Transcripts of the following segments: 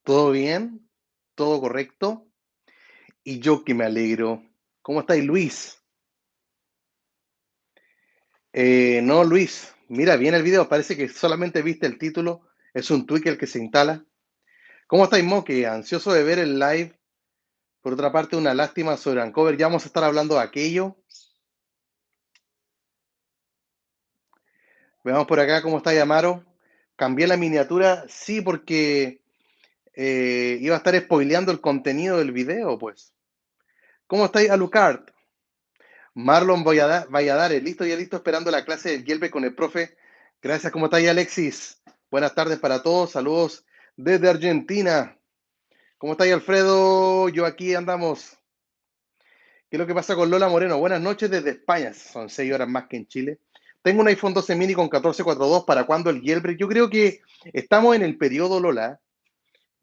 ¿Todo bien? ¿Todo correcto? Y yo que me alegro. ¿Cómo estáis, Luis? No, Luis, mira bien el video. Parece que solamente viste el título. Es un tweak el que se instala. ¿Cómo estáis, Moque? Ansioso de ver el live. Por otra parte, una lástima sobre Uncover. Ya vamos a estar hablando de aquello. Veamos por acá cómo está Amaro. Cambié la miniatura, sí, porque iba a estar spoileando el contenido del video, pues. ¿Cómo estáis, Alucard? Marlon Valladares, listo, ya listo, esperando la clase del Yelbe con el profe. Gracias, ¿cómo está ahí, Alexis? Buenas tardes para todos, saludos desde Argentina. ¿Cómo está ahí, Alfredo? Yo aquí andamos. ¿Qué es lo que pasa con Lola Moreno? Buenas noches desde España, son 6 horas más que en Chile. Tengo un iPhone 12 mini con 1442, ¿para cuándo el jailbreak? Yo creo que estamos en el periodo Lola.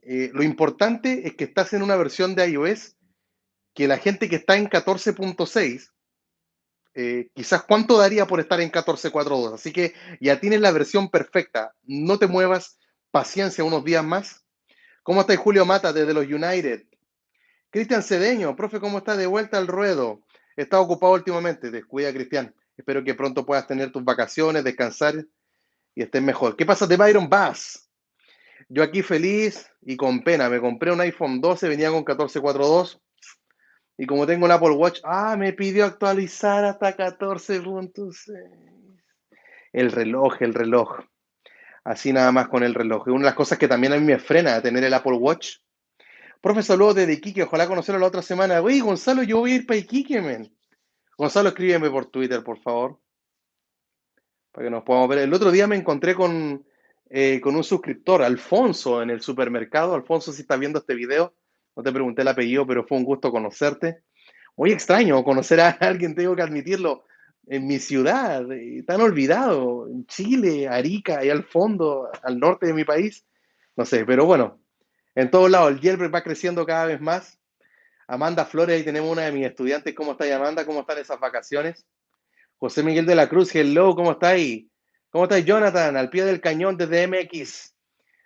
Lo importante es que estás en una versión de iOS que la gente que está en 14.6 quizás cuánto daría por estar en 14.4.2. Así que ya tienes la versión perfecta. No te muevas, paciencia unos días más. ¿Cómo está Julio Mata desde los United? Cristian Cedeño, profe, ¿cómo estás de vuelta al ruedo? He estado ocupado últimamente. Descuida, Cristian. Espero que pronto puedas tener tus vacaciones, descansar y estés mejor. ¿Qué pasa de Byron Bass? Yo aquí feliz y con pena. Me compré un iPhone 12, venía con 14.4.2. Y como tengo el Apple Watch, me pidió actualizar hasta 14.6. El reloj. Así nada más con el reloj. Y una de las cosas que también a mí me frena a tener el Apple Watch. Profe, saludos desde Iquique. Ojalá conocerlo la otra semana. Oye, Gonzalo, yo voy a ir para Iquique, men. Gonzalo, escríbeme por Twitter, por favor, para que nos podamos ver. El otro día me encontré con un suscriptor, Alfonso, en el supermercado. Alfonso, si estás viendo este video, no te pregunté el apellido, pero fue un gusto conocerte. Muy extraño conocer a alguien, tengo que admitirlo, en mi ciudad, tan olvidado, en Chile, Arica, ahí al fondo, al norte de mi país. No sé, pero bueno, en todos lados, el jailbreak va creciendo cada vez más. Amanda Flores, ahí tenemos una de mis estudiantes. ¿Cómo está Amanda? ¿Cómo están esas vacaciones? José Miguel de la Cruz, hello, ¿cómo está ahí? ¿Cómo está Jonathan? Al pie del cañón desde MX.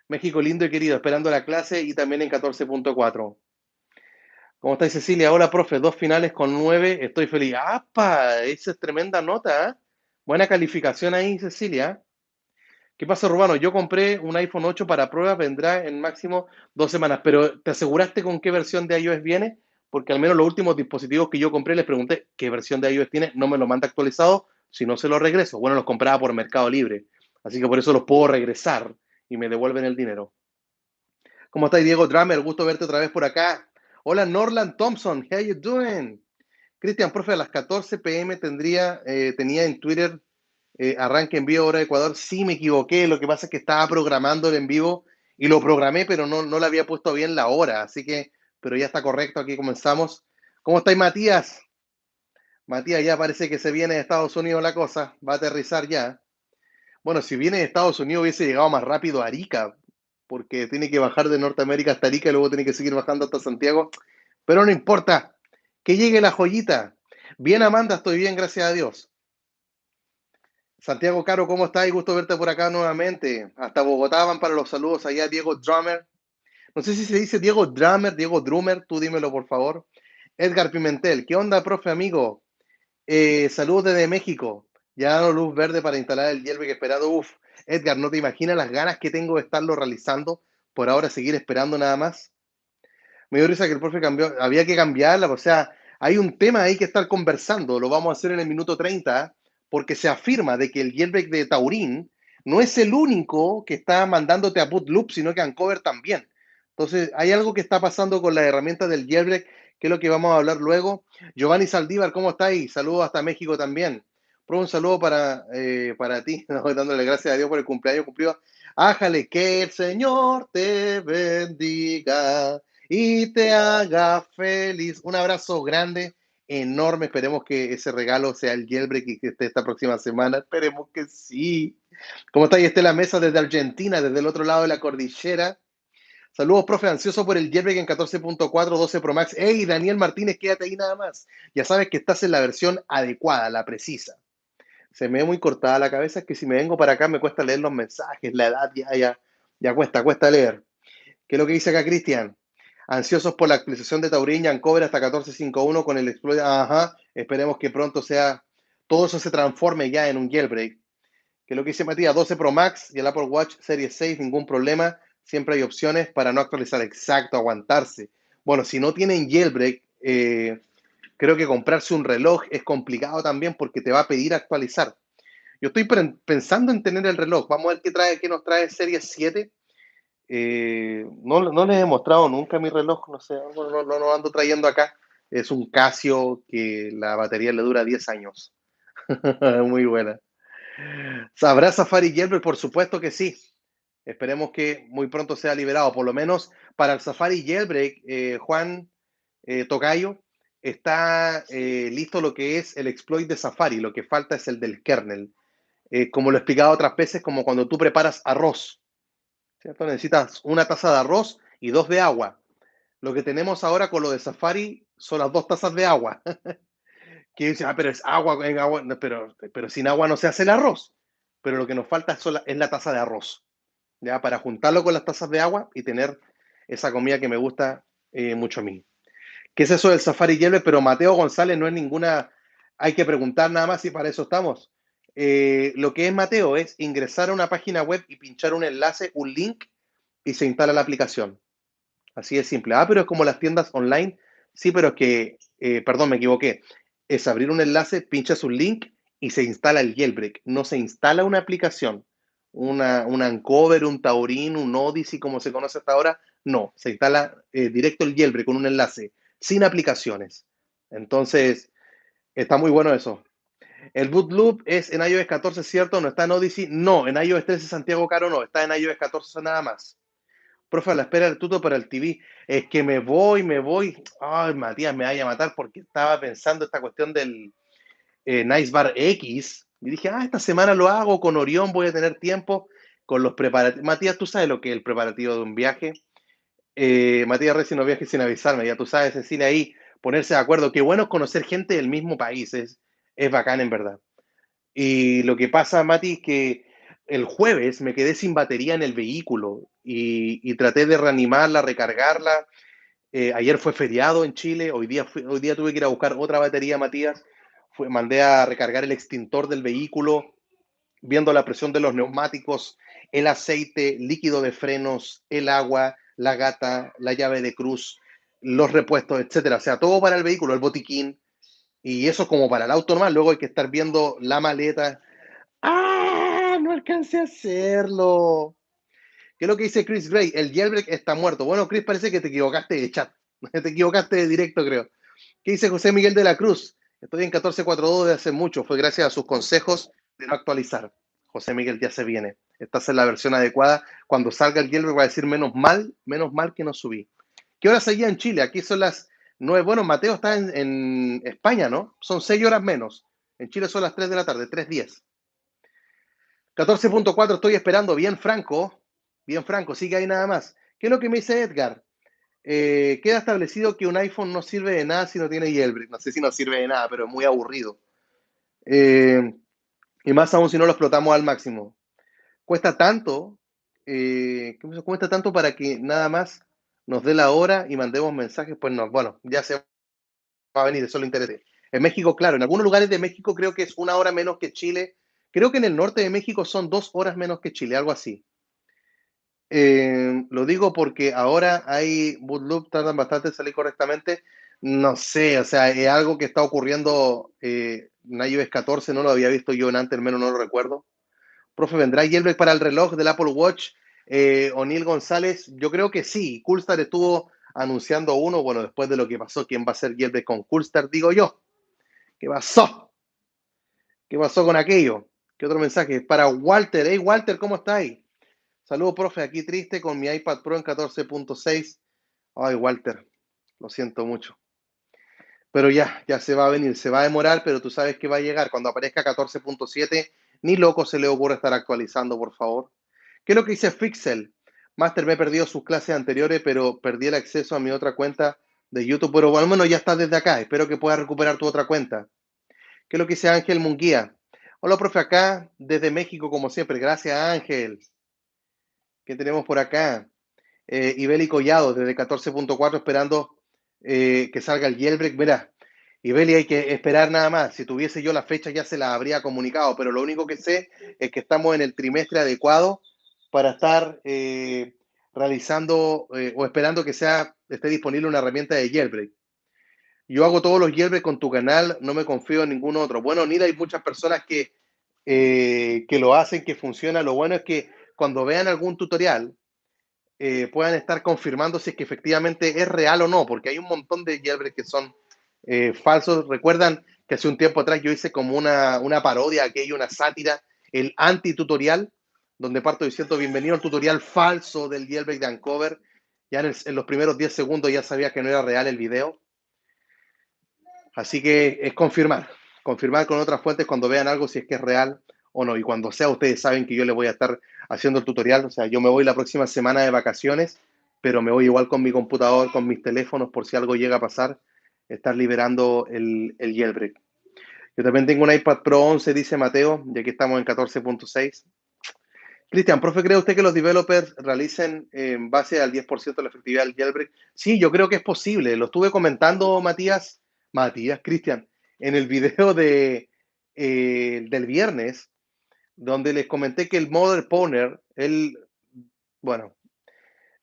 México lindo y querido, esperando la clase y también en 14.4. ¿Cómo está Cecilia? Hola, profe. 2 finales con 9. Estoy feliz. ¡Apa! Esa es tremenda nota, ¿eh? Buena calificación ahí, Cecilia. ¿Qué pasa, Rubano? Yo compré un iPhone 8 para prueba. Vendrá en máximo 2 semanas. Pero ¿te aseguraste con qué versión de iOS viene? Porque al menos los últimos dispositivos que yo compré les pregunté qué versión de iOS tiene. No me lo manda actualizado. Si no, se lo regreso. Bueno, los compraba por Mercado Libre. Así que por eso los puedo regresar y me devuelven el dinero. ¿Cómo estás, Diego Drummer? Gusto verte otra vez por acá. Hola, Norland Thompson. How you doing? Cristian, profe, a las 14 p.m. tenía en Twitter arranque en vivo hora de Ecuador. Sí, me equivoqué. Lo que pasa es que estaba programando el en vivo y lo programé, pero no le había puesto bien la hora. Así que, pero ya está correcto. Aquí comenzamos. ¿Cómo estáis, Matías? Matías, ya parece que se viene de Estados Unidos la cosa. Va a aterrizar ya. Bueno, si viene de Estados Unidos hubiese llegado más rápido a Arica, porque tiene que bajar de Norteamérica hasta Arica y luego tiene que seguir bajando hasta Santiago. Pero no importa. Que llegue la joyita. Bien, Amanda, estoy bien, gracias a Dios. Santiago Caro, ¿cómo estás? Y gusto verte por acá nuevamente. Hasta Bogotá van para los saludos allá, Diego Drummer. No sé si se dice Diego Drummer, Diego Drummer, tú dímelo por favor. Edgar Pimentel, ¿qué onda, profe amigo? Saludos desde México. Ya dando luz verde para instalar el jailbreak esperado. Uf, Edgar, no te imaginas las ganas que tengo de estarlo realizando. Por ahora seguir esperando nada más. Me dio risa que el profe cambió, había que cambiarla, o sea, hay un tema ahí que estar conversando, lo vamos a hacer en el minuto 30, porque se afirma de que el jailbreak de Taurin no es el único que está mandándote a bootloop, sino que Uncover también. Entonces, hay algo que está pasando con la herramienta del jailbreak, que es lo que vamos a hablar luego. Giovanni Saldívar, ¿cómo estáis? Saludos hasta México también. Un saludo para ti, ¿no? Dándole gracias a Dios por el cumpleaños cumplido. Ájale, que el Señor te bendiga y te haga feliz. Un abrazo grande, enorme. Esperemos que ese regalo sea el jailbreak y que esté esta próxima semana. Esperemos que sí. ¿Cómo está ahí Estela Mesa desde Argentina, desde el otro lado de la cordillera? Saludos, profe, ansioso por el jailbreak en 14.4, 12 Pro Max. Hey, Daniel Martínez, quédate ahí nada más. Ya sabes que estás en la versión adecuada, la precisa. Se me ve muy cortada la cabeza, es que si me vengo para acá me cuesta leer los mensajes, la edad ya cuesta leer. ¿Qué es lo que dice acá Cristian? Ansiosos por la actualización de Taurin y Uncover hasta 14.5.1 con el exploit. Ajá, esperemos que pronto sea, todo eso se transforme ya en un jailbreak. Que lo que dice Matías, 12 Pro Max y el Apple Watch Series 6, ningún problema. Siempre hay opciones para no actualizar. Exacto, aguantarse. Bueno, si no tienen jailbreak, creo que comprarse un reloj es complicado también porque te va a pedir actualizar. Yo estoy pensando en tener el reloj. Vamos a ver qué nos trae Series 7. No les he mostrado nunca mi reloj, no sé, no lo ando trayendo acá. Es un Casio que la batería le dura 10 años. Muy buena. ¿Sabrá Safari Jailbreak? Por supuesto que sí. Esperemos que muy pronto sea liberado. Por lo menos para el Safari Jailbreak, Juan Tocayo, está listo lo que es el exploit de Safari. Lo que falta es el del kernel. Como lo he explicado otras veces, como cuando tú preparas arroz, ¿cierto? Necesitas una taza de arroz y dos de agua. Lo que tenemos ahora con lo de Safari son las dos tazas de agua. Que dice, pero es agua, en agua. No, pero sin agua no se hace el arroz. Pero lo que nos falta es la taza de arroz, ¿ya? Para juntarlo con las tazas de agua y tener esa comida que me gusta mucho a mí. ¿Qué es eso del Safari Yellow? Pero Mateo González no es ninguna, hay que preguntar nada más y para eso estamos. Lo que es Mateo es ingresar a una página web y pinchar un enlace, un link y se instala la aplicación. Así de simple. Ah, pero es como las tiendas online. Sí, pero es que, perdón, me equivoqué. Es abrir un enlace, pinchas un link y se instala el jailbreak. No se instala una aplicación, una Uncover, un Taurin, un Odyssey, como se conoce hasta ahora. No, se instala directo el jailbreak con un enlace, sin aplicaciones. Entonces, está muy bueno eso. El boot loop es en iOS 14, ¿cierto? ¿No está en Odyssey? No, en iOS 13 Santiago Caro no, está en iOS 14 nada más. Profe, a la espera del tuto para el TV. Es que me voy. Ay, Matías, me vaya a matar porque estaba pensando esta cuestión del Nice Bar X. Y dije, esta semana lo hago con Orión, voy a tener tiempo con los preparativos. Matías, tú sabes lo que es el preparativo de un viaje. Matías Reci no viaje sin avisarme, ya tú sabes, Cecilia, ahí ponerse de acuerdo. Qué bueno es conocer gente del mismo país, es bacán en verdad. Y lo que pasa, Mati, es que el jueves me quedé sin batería en el vehículo y traté de reanimarla, recargarla. Ayer fue feriado en Chile, hoy día tuve que ir a buscar otra batería, Matías. Mandé a recargar el extintor del vehículo, viendo la presión de los neumáticos, el aceite, líquido de frenos, el agua, la gata, la llave de cruz, los repuestos, etcétera. O sea, todo para el vehículo, el botiquín. Y eso como para el auto normal. Luego hay que estar viendo la maleta. ¡Ah! No alcancé a hacerlo. ¿Qué es lo que dice Chris Gray? El jailbreak está muerto. Bueno, Chris, parece que te equivocaste de chat. Te equivocaste de directo, creo. ¿Qué dice José Miguel de la Cruz? Estoy en 14.4.2 de hace mucho. Fue gracias a sus consejos de no actualizar. José Miguel ya se viene. Estás en la versión adecuada. Cuando salga el jailbreak va a decir menos mal que no subí. ¿Qué horas seguía en Chile? Aquí son las 9. Bueno, Mateo está en España, ¿no? Son 6 horas menos. En Chile son las 3 de la tarde, 3:10. 14.4 estoy esperando, bien franco, sigue ahí nada más. ¿Qué es lo que me dice Edgar? Queda establecido que un iPhone no sirve de nada si no tiene jailbreak. No sé si no sirve de nada, pero es muy aburrido. Eh, y más aún si no lo explotamos al máximo. Cuesta tanto, cuesta tanto para que nada más nos dé la hora y mandemos mensajes, pues no, bueno, ya se va a venir, eso lo interesa. En México, claro, en algunos lugares de México creo que es una hora menos que Chile. Creo que en el norte de México son 2 horas menos que Chile, algo así. Lo digo porque ahora hay bootloop, tardan bastante en salir correctamente. No sé, o sea, es algo que está ocurriendo en iOS 14, no lo había visto yo en antes, al menos no lo recuerdo. Profe, ¿vendrá jailbreak para el reloj del Apple Watch? O'Neill González, yo creo que sí. Coolstar estuvo anunciando uno, bueno, después de lo que pasó, ¿quién va a ser jailbreak con Coolstar? Digo yo. ¿Qué pasó? ¿Qué pasó con aquello? ¿Qué otro mensaje? Para Walter. Hey, Walter, ¿cómo estáis? Saludos, profe, aquí triste con mi iPad Pro en 14.6. Ay, Walter, lo siento mucho. Pero ya se va a venir, se va a demorar, pero tú sabes que va a llegar. Cuando aparezca 14.7, ni loco se le ocurre estar actualizando, por favor. ¿Qué es lo que dice Fixel? Master, me he perdido sus clases anteriores, pero perdí el acceso a mi otra cuenta de YouTube. Pero bueno, al menos ya estás desde acá. Espero que puedas recuperar tu otra cuenta. ¿Qué es lo que dice Ángel Munguía? Hola, profe, acá desde México, como siempre. Gracias, Ángel. ¿Qué tenemos por acá? Ibeli Collado desde 14.4 esperando que salga el jailbreak. Mira, Ibeli, hay que esperar nada más. Si tuviese yo la fecha ya se la habría comunicado, pero lo único que sé es que estamos en el trimestre adecuado para estar realizando o esperando que esté disponible una herramienta de jailbreak. Yo hago todos los jailbreak con tu canal, no me confío en ningún otro. Bueno, Nida, hay muchas personas que lo hacen, que funciona. Lo bueno es que cuando vean algún tutorial, puedan estar confirmando si es que efectivamente es real o no, porque hay un montón de jailbreaks que son falsos. Recuerdan que hace un tiempo atrás yo hice como una parodia, que hay una sátira, el anti-tutorial, donde parto diciendo bienvenido al tutorial falso del jailbreak de Uncover. Ya en los primeros 10 segundos ya sabía que no era real el video. Así que es confirmar con otras fuentes cuando vean algo si es que es real o no. Y cuando sea, ustedes saben que yo les voy a estar haciendo el tutorial. O sea, yo me voy la próxima semana de vacaciones, pero me voy igual con mi computador, con mis teléfonos, por si algo llega a pasar, estar liberando el jailbreak. Yo también tengo un iPad Pro 11, dice Mateo, y aquí estamos en 14.6. Cristian, profe, ¿cree usted que los developers realicen en base al 10% de la efectividad del jailbreak? Sí, yo creo que es posible. Lo estuve comentando, Cristian, en el video del viernes, donde les comenté que el Model Pwner, bueno,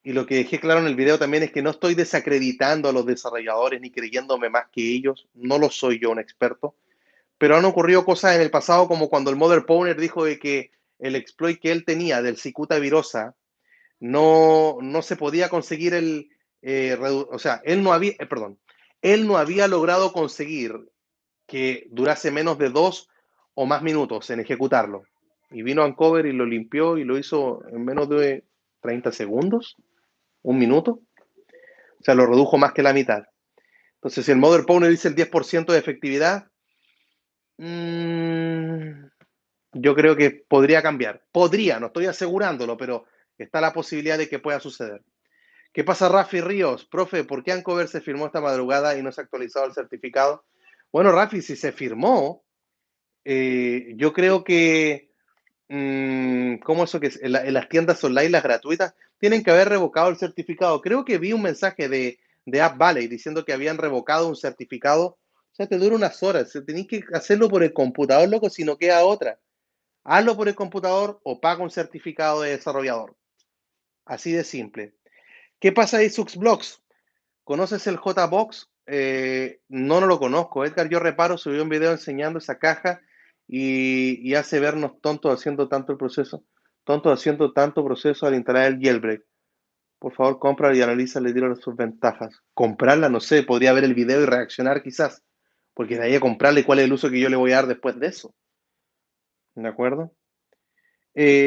y lo que dejé claro en el video también es que no estoy desacreditando a los desarrolladores ni creyéndome más que ellos. No lo soy yo un experto, pero han ocurrido cosas en el pasado como cuando el Model Pwner dijo de que el exploit que él tenía del cicuta virosa no se podía conseguir o sea, él no había logrado conseguir que durase menos de 2 o más minutos en ejecutarlo. Y vino Uncover y lo limpió y lo hizo en menos de 30 segundos, un minuto. O sea, lo redujo más que la mitad. Entonces, si el Model Pwner dice el 10% de efectividad, mmm, yo creo que podría cambiar. Podría, no estoy asegurándolo, pero está la posibilidad de que pueda suceder. ¿Qué pasa, Rafi Ríos? Profe, ¿por qué Ancover se firmó esta madrugada y no se ha actualizado el certificado? Bueno, Rafi, si se firmó, yo creo que, ¿cómo eso que es? En las tiendas online, las gratuitas, tienen que haber revocado el certificado. Creo que vi un mensaje de App Valley diciendo que habían revocado un certificado. O sea, te dura unas horas. Tenéis que hacerlo por el computador, loco, si no queda otra. Hazlo por el computador o paga un certificado de desarrollador. Así de simple. ¿Qué pasa ahí, Suxblocks? ¿Conoces el JBox? No lo conozco. Edgar, yo reparo, subió un video enseñando esa caja y hace vernos tontos haciendo tanto el proceso. Tontos haciendo tanto proceso al instalar el jailbreak. Por favor, compra y analiza, le tiro sus ventajas. Comprarla, no sé, podría ver el video y reaccionar quizás. Porque de ahí a comprarle cuál es el uso que yo le voy a dar después de eso. ¿De acuerdo?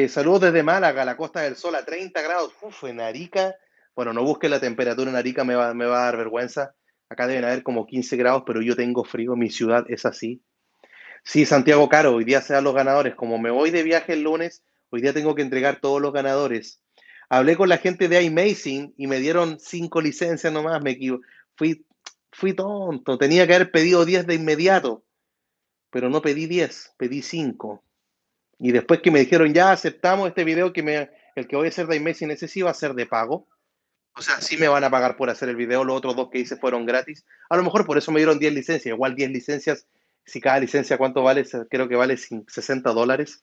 Saludos desde Málaga, la Costa del Sol a 30 grados. Uf, en Arica. Bueno, no busque la temperatura en Arica, me va a dar vergüenza. Acá deben haber como 15 grados, pero yo tengo frío. Mi ciudad es así. Sí, Santiago Caro, hoy día se dan los ganadores. Como me voy de viaje el lunes, hoy día tengo que entregar todos los ganadores. Hablé con la gente de iMazing y me dieron 5 licencias nomás. Fui, fui tonto. Tenía que haber pedido 10 de inmediato, pero no pedí 10, pedí 5. Y después que me dijeron, ya aceptamos este video, el que voy a hacer de iMessing, ese sí va a ser de pago. O sea, sí me van a pagar por hacer el video, los otros dos que hice fueron gratis. A lo mejor por eso me dieron 10 licencias. Igual 10 licencias, si cada licencia cuánto vale, creo que vale $60.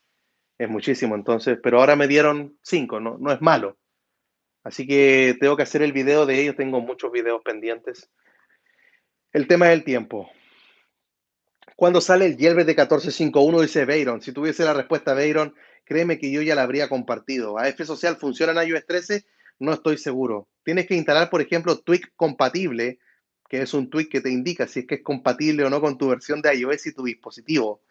Es muchísimo, entonces, pero ahora me dieron 5, no es malo. Así que tengo que hacer el video de ellos, tengo muchos videos pendientes. El tema del tiempo. Cuando sale el jailbreak de 14.5.1, dice Bayron. Si tuviese la respuesta Bayron, créeme que yo ya la habría compartido. AF Social funciona en iOS 13, no estoy seguro. Tienes que instalar, por ejemplo, Tweak compatible, que es un tweak que te indica si es que es compatible o no con tu versión de iOS y tu dispositivo.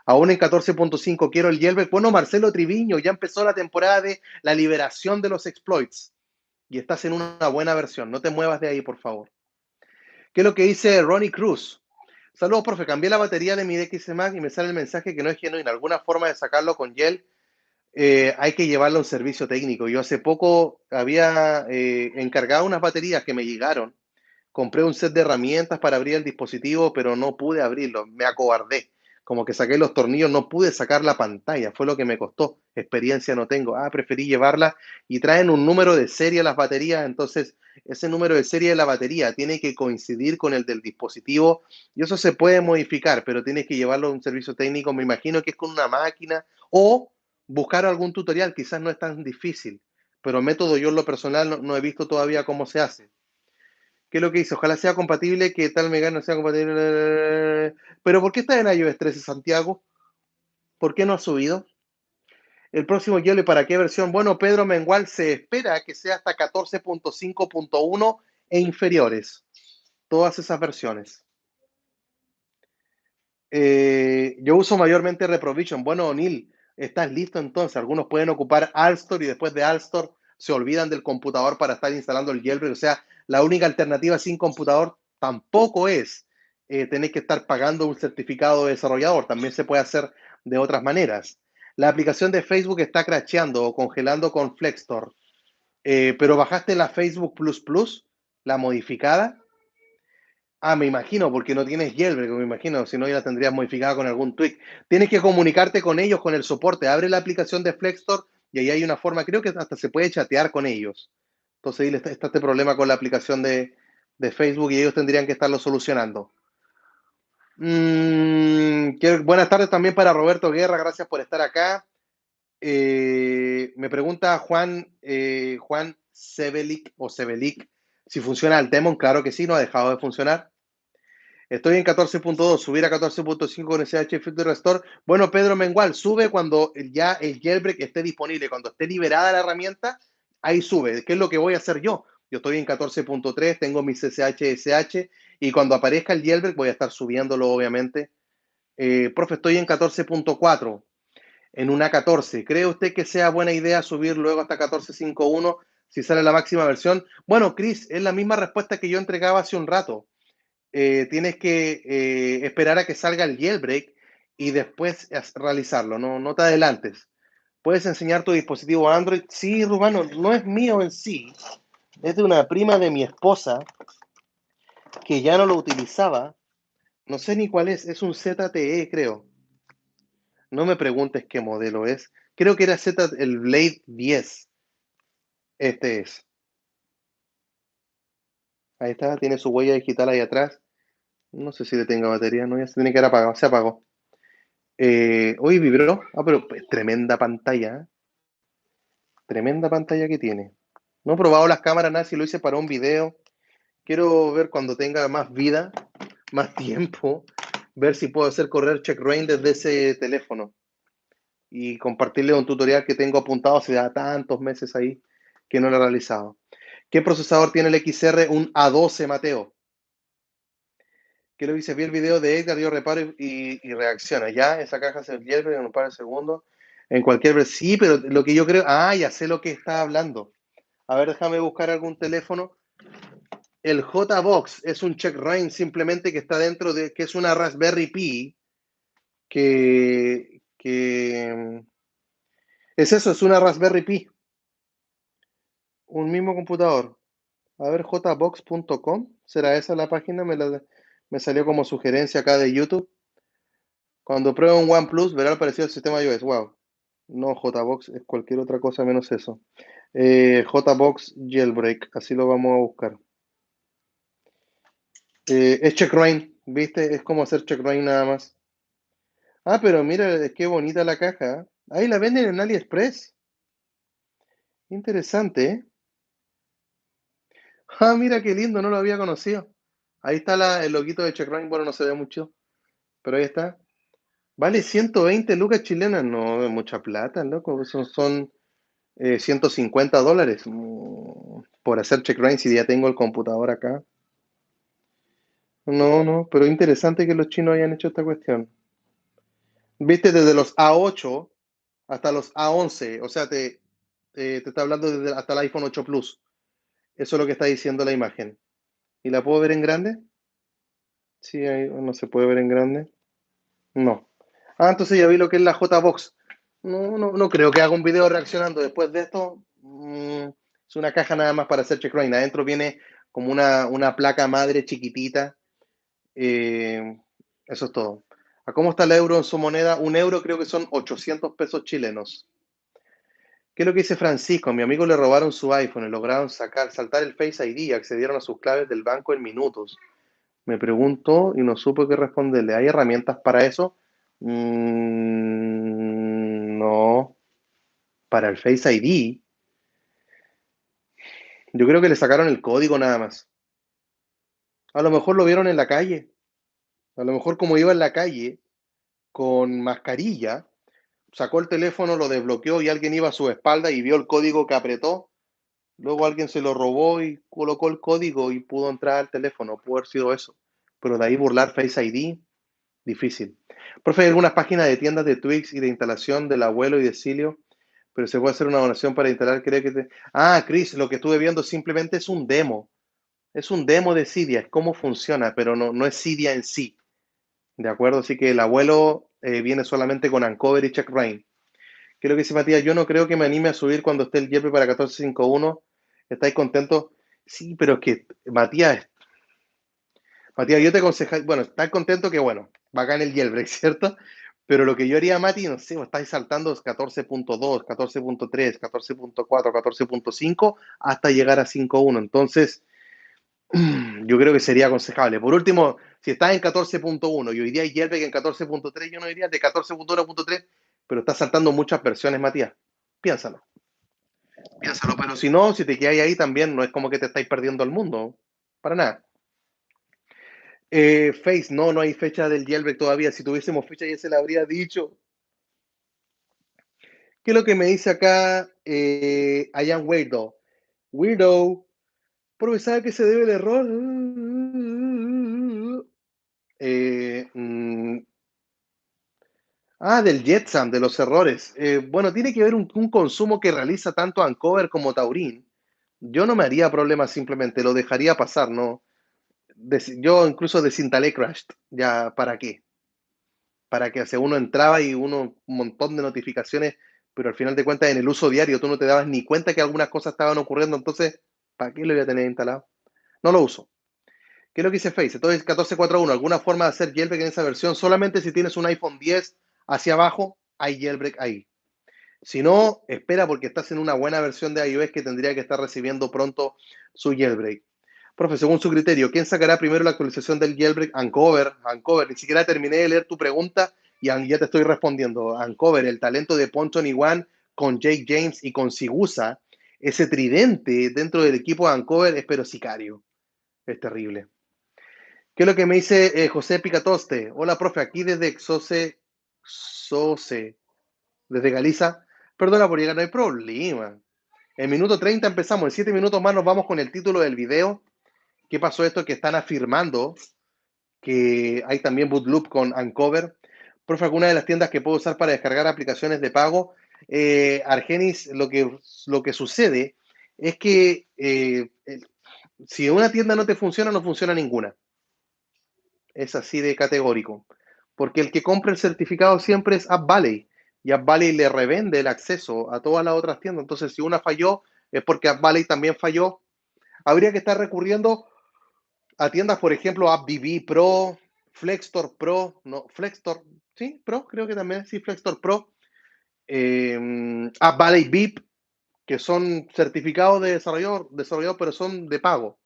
Aún en 14.5 quiero el jailbreak. Bueno, Marcelo Triviño, ya empezó la temporada de la liberación de los exploits y estás en una buena versión. No te muevas de ahí, por favor. ¿Qué es lo que dice Ronnie Cruz? Saludos, profe. Cambié la batería de mi DX Max y me sale el mensaje que no es genuino. ¿Alguna forma de sacarlo con gel? Hay que llevarlo a un servicio técnico. Yo hace poco había encargado unas baterías que me llegaron. Compré un set de herramientas para abrir el dispositivo, pero no pude abrirlo. Me acobardé. como que saqué los tornillos, no pude sacar la pantalla, fue lo que me costó. Experiencia no tengo. Preferí llevarla y traen un número de serie a las baterías, entonces ese número de serie de la batería tiene que coincidir con el del dispositivo y eso se puede modificar, pero tienes que llevarlo a un servicio técnico, me imagino que es con una máquina o buscar algún tutorial, quizás no es tan difícil, pero método yo en lo personal no he visto todavía cómo se hace. ¿Qué es lo que dice? Ojalá sea compatible, que tal Megane sea compatible. Pero ¿por qué está en iOS 13, Santiago? ¿Por qué no ha subido? El próximo Yole, ¿para qué versión? Bueno, Pedro Mengual, se espera que sea hasta 14.5.1 e inferiores. Todas esas versiones. Yo uso mayormente Reprovision. Bueno, O'Neill, ¿estás listo entonces? Algunos pueden ocupar Alstor y después de Alstor se olvidan del computador para estar instalando el jailbreak. O sea, la única alternativa sin computador tampoco es tener que estar pagando un certificado de desarrollador. También se puede hacer de otras maneras. La aplicación de Facebook está crasheando o congelando con Flextor. Pero bajaste la Facebook Plus Plus, la modificada. Me imagino, porque no tienes jailbreak, me imagino, si no ya la tendrías modificada con algún tweak. Tienes que comunicarte con ellos, con el soporte. Abre la aplicación de Flexstore y ahí hay una forma, creo que hasta se puede chatear con ellos. Entonces, ahí está este problema con la aplicación de Facebook y ellos tendrían que estarlo solucionando. Buenas tardes también para Roberto Guerra, gracias por estar acá. Me pregunta Juan Sebelic o Sebelic si funciona el Demon. Claro que sí, no ha dejado de funcionar. Estoy en 14.2, subir a 14.5 con SSH Filter Restore. Bueno, Pedro Mengual, sube cuando ya el jailbreak esté disponible, cuando esté liberada la herramienta, ahí sube. ¿Qué es lo que voy a hacer yo? Yo estoy en 14.3, tengo mi CSH, SH, y cuando aparezca el jailbreak voy a estar subiéndolo, obviamente. Profe, estoy en 14.4, en una 14. ¿Cree usted que sea buena idea subir luego hasta 14.5.1 si sale la máxima versión? Bueno, Chris, es la misma respuesta que yo entregaba hace un rato. Tienes que esperar a que salga el jailbreak y después realizarlo, no te adelantes. ¿Puedes enseñar tu dispositivo Android? Sí, Rubano, no es mío en sí, es de una prima de mi esposa que ya no lo utilizaba, no sé ni cuál es un ZTE, creo. No me preguntes qué modelo es. Creo que era el Blade 10. Este es. Ahí está, tiene su huella digital ahí atrás. No sé si le tenga batería, no, ya se tiene que haber apagado, se apagó. Hoy vibró. Pero tremenda pantalla, ¿eh? Tremenda pantalla que tiene. No he probado las cámaras, nada, si lo hice para un video. Quiero ver cuando tenga más vida, más tiempo, ver si puedo hacer correr CheckRain desde ese teléfono y compartirle un tutorial que tengo apuntado hace ya tantos meses ahí que no lo he realizado. ¿Qué procesador tiene el XR? Un A12, Mateo. Que lo hice, vi el video de Edgar, yo reparo y reacciona. Ya, esa caja se hierve en un par de segundos. En cualquier vez, sí, pero lo que yo creo, ya sé lo que está hablando. A ver, déjame buscar algún teléfono. El J-Box es un check rain simplemente que está dentro de, que es una Raspberry Pi, que es eso, es una Raspberry Pi, un mismo computador. A ver, jbox.com, ¿será esa la página? Me salió como sugerencia acá de YouTube. Cuando pruebe un OnePlus, verá el parecido al sistema iOS. Wow. No, JBox es cualquier otra cosa menos eso. JBox Jailbreak, así lo vamos a buscar. Es checkrain, ¿viste? Es como hacer checkrain nada más. Pero mira, qué bonita la caja. Ahí la venden en AliExpress. Interesante, ¿eh? Mira qué lindo, no lo había conocido. Ahí está el loguito de checkrain, bueno, no se ve mucho, pero ahí está. Vale 120 lucas chilenas, no es mucha plata, loco. Son $150 por hacer checkrain si ya tengo el computador acá. No, pero interesante que los chinos hayan hecho esta cuestión. Viste, desde los A8 hasta los A11, o sea, te está hablando desde hasta el iPhone 8 Plus. Eso es lo que está diciendo la imagen. ¿Y la puedo ver en grande? Sí, ahí no se puede ver en grande. No. Entonces ya vi lo que es la J-Box. No creo que haga un video reaccionando después de esto. Es una caja nada más para hacer checkrain. Adentro viene como una placa madre chiquitita. Eso es todo. ¿A cómo está el euro en su moneda? Un euro creo que son 800 pesos chilenos. ¿Qué es lo que dice Francisco? A mi amigo le robaron su iPhone y lograron saltar el Face ID y accedieron a sus claves del banco en minutos. Me preguntó y no supo qué responderle. ¿Hay herramientas para eso? No. Para el Face ID, yo creo que le sacaron el código nada más. A lo mejor lo vieron en la calle. A lo mejor como iba en la calle con mascarilla, sacó el teléfono, lo desbloqueó y alguien iba a su espalda y vio el código que apretó. Luego alguien se lo robó y colocó el código y pudo entrar al teléfono. Pudo haber sido eso. Pero de ahí burlar Face ID, difícil. Profe, hay algunas páginas de tiendas de Twix y de instalación del abuelo y de Silio, pero se puede hacer una donación para instalar. Ah, Chris, lo que estuve viendo simplemente es un demo. Es un demo de Cydia, es cómo funciona, pero no es Cydia en sí. ¿De acuerdo? Así que el abuelo viene solamente con Uncover y CheckRain. ¿Qué es lo que dice Matías? Yo no creo que me anime a subir cuando esté el Jeppe para 14.51. ¿Estáis contentos? Sí, pero es que, Matías, yo te aconsejo, bueno, estás contento que, bueno, bacán el jailbreak, ¿cierto? Pero lo que yo haría, Mati, no sé, estáis saltando 14.2, 14.3, 14.4, 14.5 hasta llegar a 5.1. Entonces, yo creo que sería aconsejable. Por último, si estás en 14.1 y hoy día hay jailbreak en 14.3, yo no diría de 14.1.3, pero estás saltando muchas versiones, Matías. Piénsalo, piénsalo. Pero si no, si te quedáis ahí también, no es como que te estáis perdiendo el mundo. Para nada. Face, no hay fecha del jailbreak todavía. Si tuviésemos fecha ya se la habría dicho. ¿Qué es lo que me dice acá I am Weirdo? Weirdo, ¿por sabe que se debe el error? Eh, mm, del Jetsam, de los errores. Bueno, tiene que haber un consumo que realiza tanto Ancover como Taurin. Yo no me haría problema, simplemente lo dejaría pasar, ¿no? Yo incluso desinstalé Crashed. Ya, ¿para qué? Para que hace uno entraba y uno un montón de notificaciones, pero al final de cuentas en el uso diario tú no te dabas ni cuenta que algunas cosas estaban ocurriendo, entonces, ¿para qué lo voy a tener instalado? No lo uso. ¿Qué es lo que dice Face? Entonces, 14.4.1, ¿alguna forma de hacer jailbreak en esa versión? Solamente si tienes un iPhone 10 hacia abajo, hay jailbreak ahí. Si no, espera porque estás en una buena versión de iOS que tendría que estar recibiendo pronto su jailbreak. Profe, según su criterio, ¿quién sacará primero la actualización del jailbreak? Uncover. Ni siquiera terminé de leer tu pregunta y ya te estoy respondiendo. Uncover, el talento de Ponton y One con Jake James y con Sigusa, ese tridente dentro del equipo de Uncover es pero sicario. Es terrible. ¿Qué es lo que me dice José Picatoste? Hola, profe, aquí desde Sose, desde Galiza. Perdona por llegar, no hay problema. En minuto 30 empezamos, en 7 minutos más nos vamos con el título del video. ¿Qué pasó esto? Que están afirmando que hay también Bootloop con Uncover. Profe, alguna de las tiendas que puedo usar para descargar aplicaciones de pago. Argenis, lo que sucede es que si una tienda no te funciona, no funciona ninguna. Es así de categórico. Porque el que compra el certificado siempre es AppValley. Y AppValley le revende el acceso a todas las otras tiendas. Entonces, si una falló, es porque AppValley también falló. Habría que estar recurriendo a tiendas, por ejemplo, AppDB Pro, Flexstore Pro, no, Flexstore, sí, Pro, creo que también, sí, Flexstore Pro, AppValley VIP, que son certificados de desarrollador, pero son de pago.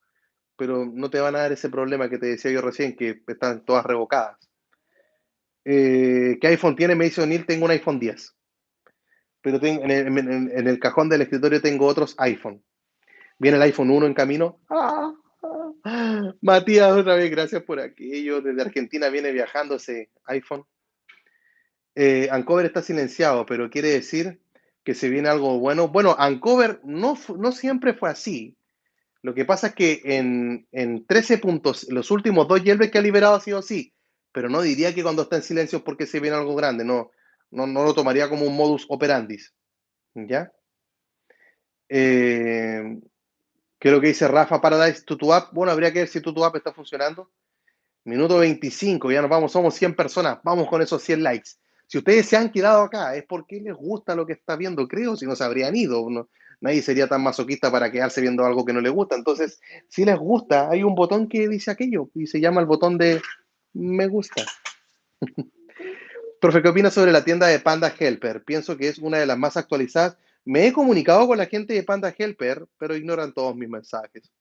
Pero no te van a dar ese problema que te decía yo recién, que están todas revocadas. ¿Qué iPhone tiene? Me dice O'Neill, tengo un iPhone 10. Pero en el cajón del escritorio tengo otros iPhone. Viene el iPhone 1 en camino. Matías, otra vez, gracias por aquello. Desde Argentina viene viajando ese iPhone. Uncover está silenciado, pero quiere decir que se viene algo bueno. Bueno, Uncover no siempre fue así. Lo que pasa es que en 13 puntos, los últimos dos jailbreaks que ha liberado ha sido así, pero no diría que cuando está en silencio es porque se viene algo grande, no lo tomaría como un modus operandi, ¿ya? Eh, ¿Qué es lo que dice Rafa Paradise? ¿TutuApp? Bueno, habría que ver si TutuApp está funcionando. Minuto 25, ya nos vamos, somos 100 personas, vamos con esos 100 likes. Si ustedes se han quedado acá, es porque les gusta lo que está viendo, creo, si no se habrían ido. Nadie sería tan masoquista para quedarse viendo algo que no les gusta. Entonces, si les gusta, hay un botón que dice aquello y se llama el botón de me gusta. Profe, ¿qué opina sobre la tienda de Panda Helper? Pienso que es una de las más actualizadas. Me he comunicado con la gente de Panda Helper, pero ignoran todos mis mensajes.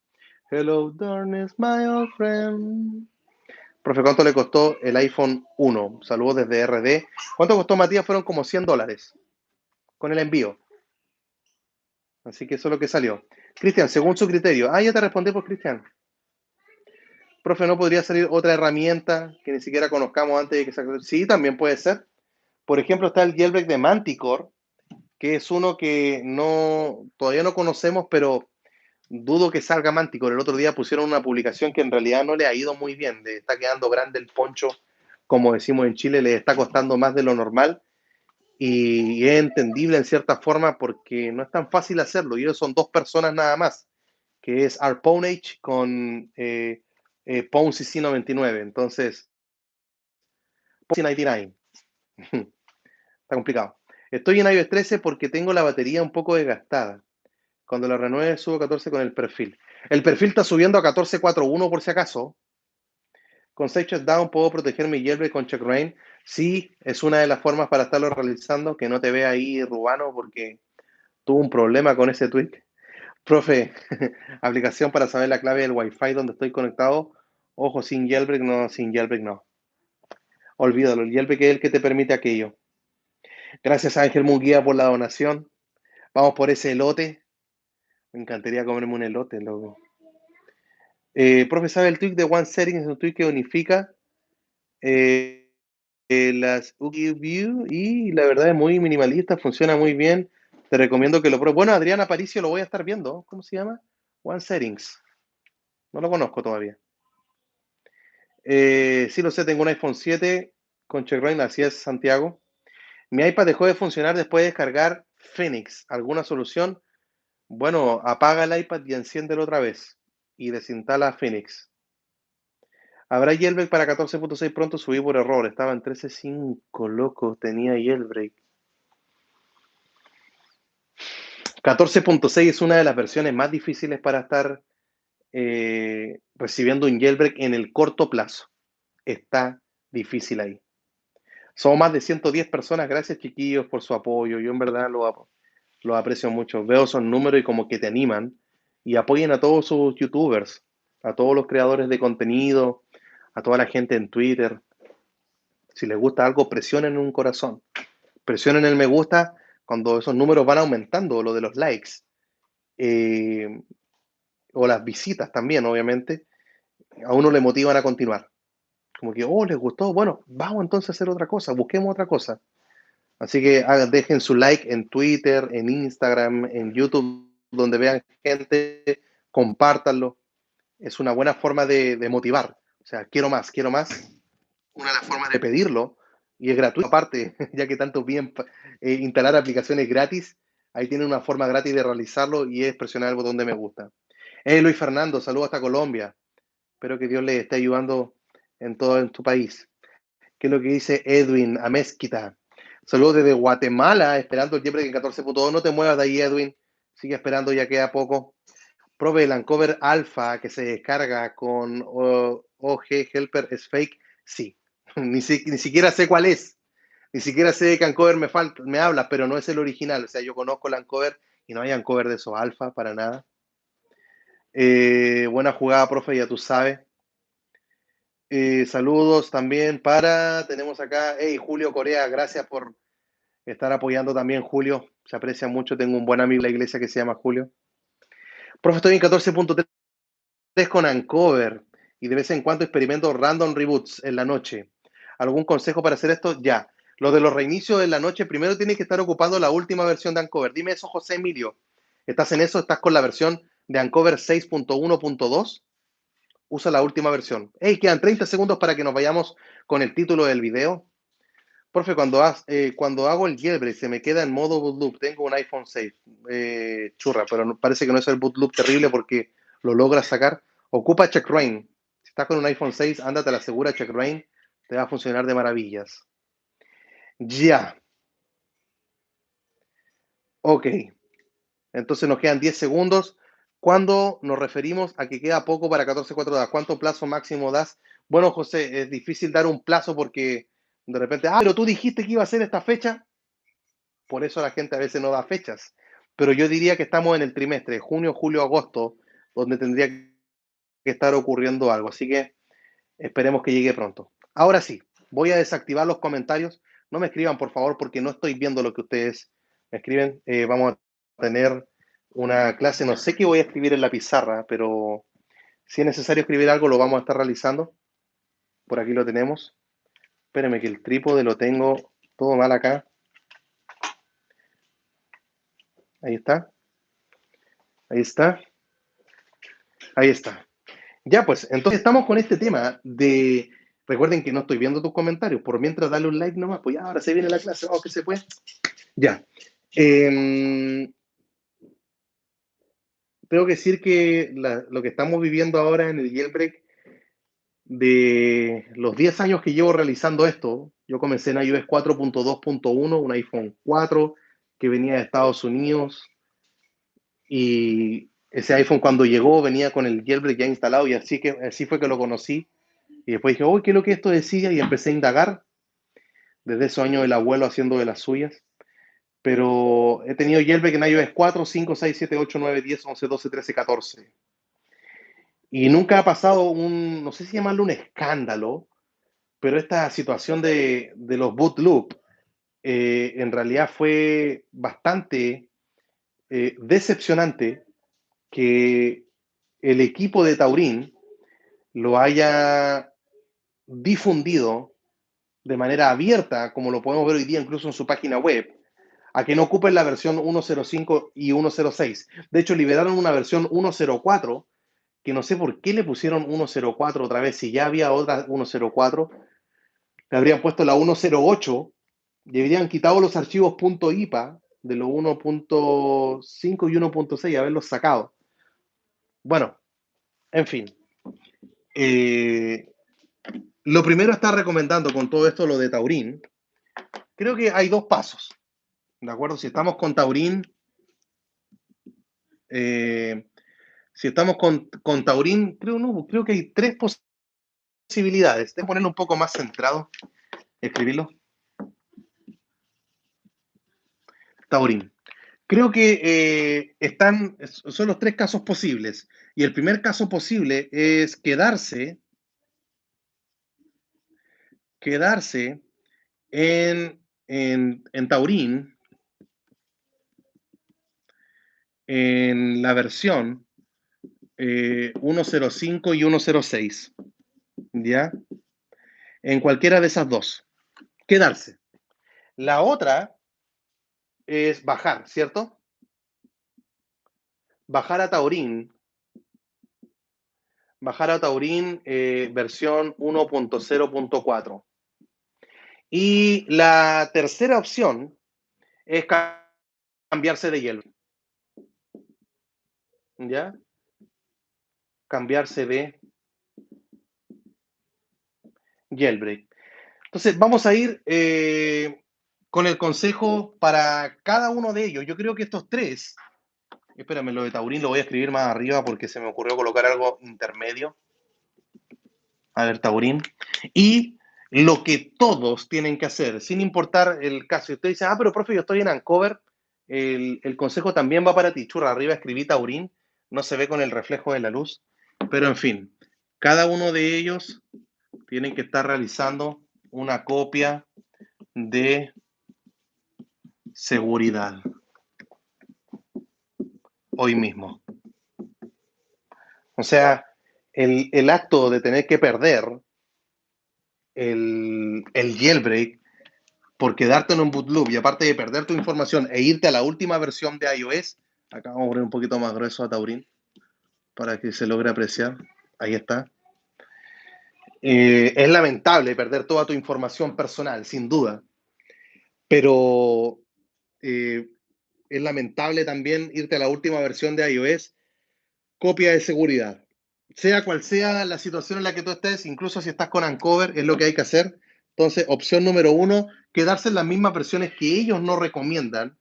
Hello, darkness, my old friend. Profe, ¿cuánto le costó el iPhone 1? Saludos desde RD. ¿Cuánto costó, Matías? Fueron como $100 con el envío. Así que eso es lo que salió. Cristian, según su criterio. Ah, ya te respondí por Cristian. Profe, ¿no podría salir otra herramienta que ni siquiera conozcamos antes de que salga? Sí, también puede ser. Por ejemplo, está el jailbreak de Manticore, que es uno que todavía no conocemos, pero dudo que salga Manticore. El otro día pusieron una publicación que en realidad no le ha ido muy bien. Le está quedando grande el poncho, como decimos en Chile, le está costando más de lo normal. Y es entendible en cierta forma porque no es tan fácil hacerlo. Y ellos son dos personas nada más, que es Arponage con Pwn CC99. Entonces, Pwn CC99. Está complicado. Estoy en iOS 13 porque tengo la batería un poco desgastada. Cuando la renueve subo a 14 con el perfil. El perfil está subiendo a 14.4.1 por si acaso. Con 6 shutdown puedo proteger mi jailbreak con checkra1n. Sí, es una de las formas para estarlo realizando, que no te vea ahí Rubano porque tuvo un problema con ese tweak. Profe, aplicación para saber la clave del Wi-Fi donde estoy conectado. Ojo, sin jailbreak no, sin jailbreak no. Olvídalo, el jailbreak es el que te permite aquello. Gracias a Ángel Munguía por la donación. Vamos por ese elote. Me encantaría comerme un elote, loco. Profe, ¿sabe el tweak de One Settings? Es un tweak que unifica eh, las View y la verdad es muy minimalista, funciona muy bien. Te recomiendo que lo pruebes. Bueno, Adrián Aparicio lo voy a estar viendo. ¿Cómo se llama? One Settings. No lo conozco todavía. Sí lo sé, tengo un iPhone 7 con checkra1n, así es, Santiago. Mi iPad dejó de funcionar después de descargar Phoenix. ¿Alguna solución? Bueno, apaga el iPad y enciéndelo otra vez. Y desinstala Phoenix. ¿Habrá jailbreak para 14.6 pronto? Subí por error. Estaba en 13.5, loco. Tenía jailbreak. 14.6 es una de las versiones más difíciles para estar recibiendo un jailbreak en el corto plazo. Está difícil ahí. Somos más de 110 personas. Gracias, chiquillos, por su apoyo. Yo en verdad lo aprecio mucho. Veo esos números y como que te animan. Y apoyen a todos sus youtubers, a todos los creadores de contenido, a toda la gente en Twitter. Si les gusta algo, presionen un corazón. Presionen el me gusta cuando esos números van aumentando, lo de los likes. Eh, o las visitas también, obviamente. A uno le motivan a continuar. Como que, oh, les gustó. Bueno, vamos entonces a hacer otra cosa. Busquemos otra cosa. Así que dejen su like en Twitter, en Instagram, en YouTube, donde vean gente, compártanlo. Es una buena forma de motivar. O sea, quiero más, quiero más. Una de las formas de pedirlo, y es gratuito aparte, ya que tanto piden instalar aplicaciones gratis, ahí tienen una forma gratis de realizarlo y es presionar el botón de me gusta. Luis Fernando, saludos hasta Colombia. Espero que Dios le esté ayudando en todo en tu país. ¿Qué es lo que dice Edwin Amezquita? Saludos desde Guatemala, esperando el jailbreak en 14.2. No te muevas de ahí, Edwin. Sigue esperando, ya queda poco. Prove el Uncover Alpha que se descarga con OG Helper es fake. Sí. Ni siquiera sé cuál es. Ni siquiera sé de qué Uncover me habla, pero no es el original. O sea, yo conozco el Uncover y no hay Uncover de esos alfa para nada. Buena jugada, profe, ya tú sabes. Saludos también tenemos acá, hey, Julio Corea, gracias por estar apoyando también, Julio. Se aprecia mucho. Tengo un buen amigo en la iglesia que se llama Julio. Profe, estoy en 14.3 con Uncover y de vez en cuando experimento random reboots en la noche. ¿Algún consejo para hacer esto? Ya. Lo de los reinicios en la noche, primero tienes que estar ocupando la última versión de Uncover. Dime eso, José Emilio. ¿Estás en eso? ¿Estás con la versión de Uncover 6.1.2? Usa la última versión. Hey, quedan 30 segundos para que nos vayamos con el título del video. Profe, cuando hago el jailbreak se me queda en modo boot loop. Tengo un iPhone 6. Churra, pero parece que no es el boot loop terrible porque lo logras sacar. Ocupa checkra1n. Si estás con un iPhone 6, ándate a la segura checkra1n. Te va a funcionar de maravillas. Ya. Ok. Entonces nos quedan 10 segundos. ¿Cuándo nos referimos a que queda poco para 14.4 das? ¿Cuánto plazo máximo das? Bueno, José, es difícil dar un plazo porque De repente, pero tú dijiste que iba a ser esta fecha, por eso la gente a veces no da fechas. Pero yo diría que estamos en el trimestre, junio, julio, agosto, donde tendría que estar ocurriendo algo. Así que esperemos que llegue pronto. Ahora sí, voy a desactivar los comentarios. No me escriban, por favor, porque no estoy viendo lo que ustedes me escriben. Vamos a tener una clase, no sé qué voy a escribir en la pizarra, pero si es necesario escribir algo, lo vamos a estar realizando. Por aquí lo tenemos. Espérenme que el trípode lo tengo todo mal acá. Ahí está. Ahí está. Ahí está. Ya, pues, entonces estamos con este tema de. Recuerden que no estoy viendo tus comentarios. Por mientras, dale un like nomás. Pues ya, ahora se viene la clase. Vamos, que se puede. Ya. Tengo que decir que lo que estamos viviendo ahora en el jailbreak, de los 10 años que llevo realizando esto, yo comencé en iOS 4.2.1, un iPhone 4 que venía de Estados Unidos, y ese iPhone cuando llegó venía con el jailbreak ya instalado, y así fue que lo conocí. Y después dije, uy, ¿qué es lo que esto decía? Y empecé a indagar. Desde esos años el abuelo haciendo de las suyas. Pero he tenido jailbreak en iOS 4, 5, 6, 7, 8, 9, 10, 11, 12, 13, 14. Y nunca ha pasado no sé si llamarlo un escándalo, pero esta situación de los boot loop en realidad fue bastante decepcionante que el equipo de Taurín lo haya difundido de manera abierta, como lo podemos ver hoy día incluso en su página web, a que no ocupen la versión 1.05 y 1.06. De hecho, liberaron una versión 1.04, que no sé por qué le pusieron 1.04 otra vez, si ya había otra 1.04, le habrían puesto la 1.08 y habrían quitado los archivos .ipa de los 1.5 y 1.6 y haberlos sacado. Bueno, en fin. Lo primero está recomendando con todo esto lo de Taurín. Creo que hay dos pasos. ¿De acuerdo? Si estamos con Taurín, Taurín, creo que hay tres posibilidades. Déjame ponerlo un poco más centrado, escribirlo. Taurín. Creo que son los tres casos posibles. Y el primer caso posible es quedarse en Taurín, en la versión 1.05 y 1.06. ¿Ya? En cualquiera de esas dos. Quedarse. La otra es bajar, ¿cierto? Bajar a Taurín. Versión 1.0.4. Y la tercera opción es cambiarse de jailbreak. ¿Ya? Cambiarse de jailbreak. Entonces, vamos a ir con el consejo para cada uno de ellos. Yo creo que estos tres, espérame, lo de Taurín lo voy a escribir más arriba porque se me ocurrió colocar algo intermedio. A ver, Taurín. Y lo que todos tienen que hacer, sin importar el caso. Si usted dice, pero profe, yo estoy en Uncover, el consejo también va para ti. Churra, arriba escribí Taurín, no se ve con el reflejo de la luz. Pero en fin, cada uno de ellos tienen que estar realizando una copia de seguridad hoy mismo. O sea, el acto de tener que perder el jailbreak por quedarte en un bootloop y aparte de perder tu información e irte a la última versión de iOS, acá vamos a poner un poquito más grueso a Taurín para que se logre apreciar. Ahí está. Es lamentable perder toda tu información personal, sin duda, pero es lamentable también irte a la última versión de iOS, copia de seguridad. Sea cual sea la situación en la que tú estés, incluso si estás con Uncover, es lo que hay que hacer. Entonces, opción número 1, quedarse en las mismas versiones que ellos no recomiendan.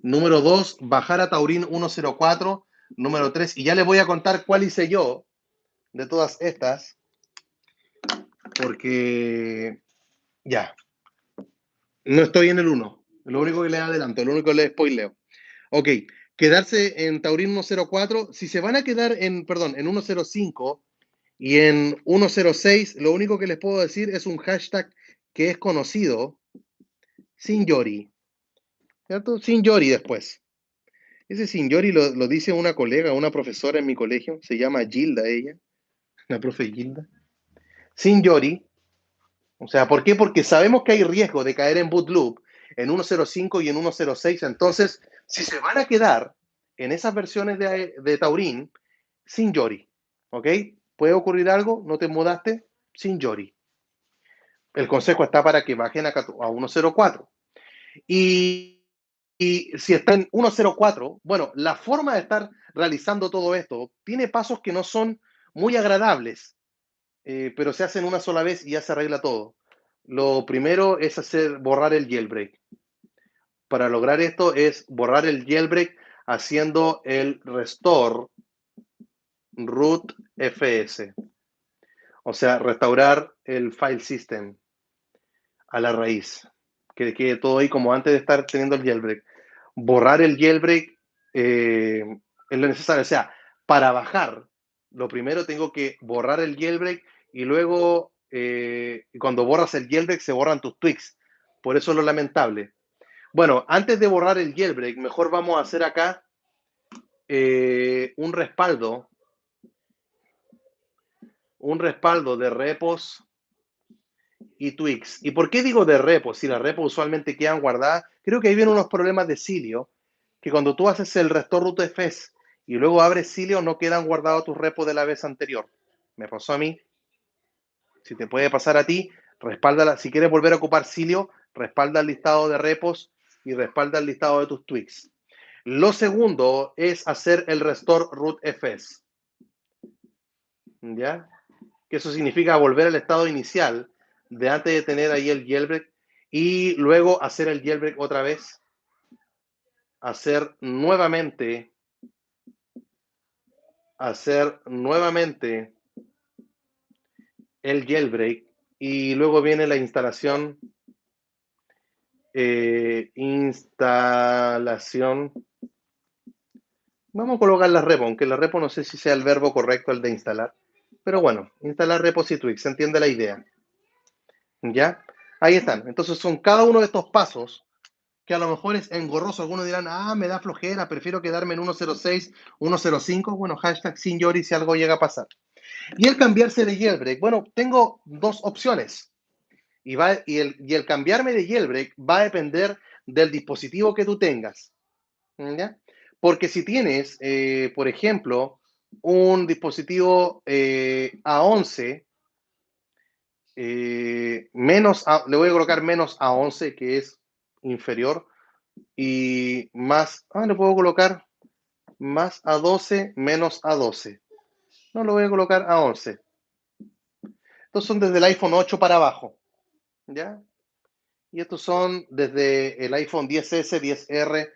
Número 2, bajar a Taurín 1.04. Número 3, y ya les voy a contar cuál hice yo de todas estas, porque Ya, no estoy en el uno. Lo único que le adelanto, lo único que le spoileo. Ok, quedarse en Taurín 104. Si se van a quedar en, perdón, en 105 y en 106, lo único que les puedo decir es un hashtag que es conocido, sin Yori, ¿cierto? Sin Yori después. Ese sin Yori lo dice una colega, una profesora en mi colegio, se llama Gilda ella, la profe Gilda. Sin Yori, o sea, ¿por qué? Porque sabemos que hay riesgo de caer en boot loop en 1.05 y en 1.06. Entonces, si se van a quedar en esas versiones de Taurín, sin Yori, ¿ok? Puede ocurrir algo, no te mudaste, sin Yori. El consejo está para que bajen a 1.04. Y, y si está en 1.04, bueno, la forma de estar realizando todo esto tiene pasos que no son muy agradables, pero se hacen una sola vez y ya se arregla todo. Lo primero es borrar el jailbreak. Para lograr esto es borrar el jailbreak haciendo el restore root fs, o sea, restaurar el file system a la raíz, que quede todo ahí como antes de estar teniendo el jailbreak. Borrar el jailbreak es lo necesario, o sea, para bajar, lo primero tengo que borrar el jailbreak y luego cuando borras el jailbreak se borran tus tweaks. Por eso es lo lamentable. Bueno, antes de borrar el jailbreak, mejor vamos a hacer acá un respaldo de repos y tweaks. ¿Y por qué digo de repos? Si las repos usualmente quedan guardadas, creo que ahí vienen unos problemas de Cilio, que cuando tú haces el restore root fs y luego abres Cilio, no quedan guardados tus repos de la vez anterior. Me pasó a mí. Si te puede pasar a ti, respalda, si quieres volver a ocupar Cilio, respalda el listado de repos y respalda el listado de tus tweaks. Lo segundo es hacer el restore root fs. ¿Ya? Que eso significa volver al estado inicial de antes de tener ahí el jailbreak y luego hacer el jailbreak otra vez, hacer nuevamente el jailbreak y luego viene la instalación. Vamos a colocar la repo, aunque la repo no sé si sea el verbo correcto el de instalar, pero bueno, instalar repos y tweaks, se entiende la idea. ¿Ya? Ahí están. Entonces son cada uno de estos pasos que a lo mejor es engorroso. Algunos dirán, me da flojera, prefiero quedarme en 1.06, 1.05. Bueno, hashtag sin Yori si algo llega a pasar. Y el cambiarse de jailbreak. Bueno, tengo dos opciones. Y el cambiarme de jailbreak va a depender del dispositivo que tú tengas. ¿Ya? Porque si tienes, por ejemplo, un dispositivo A11, le voy a colocar menos A11, que es inferior, y más, le puedo colocar más A12 menos A12. No, lo voy a colocar A11. Estos son desde el iPhone 8 para abajo, ¿ya? Y estos son desde el iPhone 10S, 10R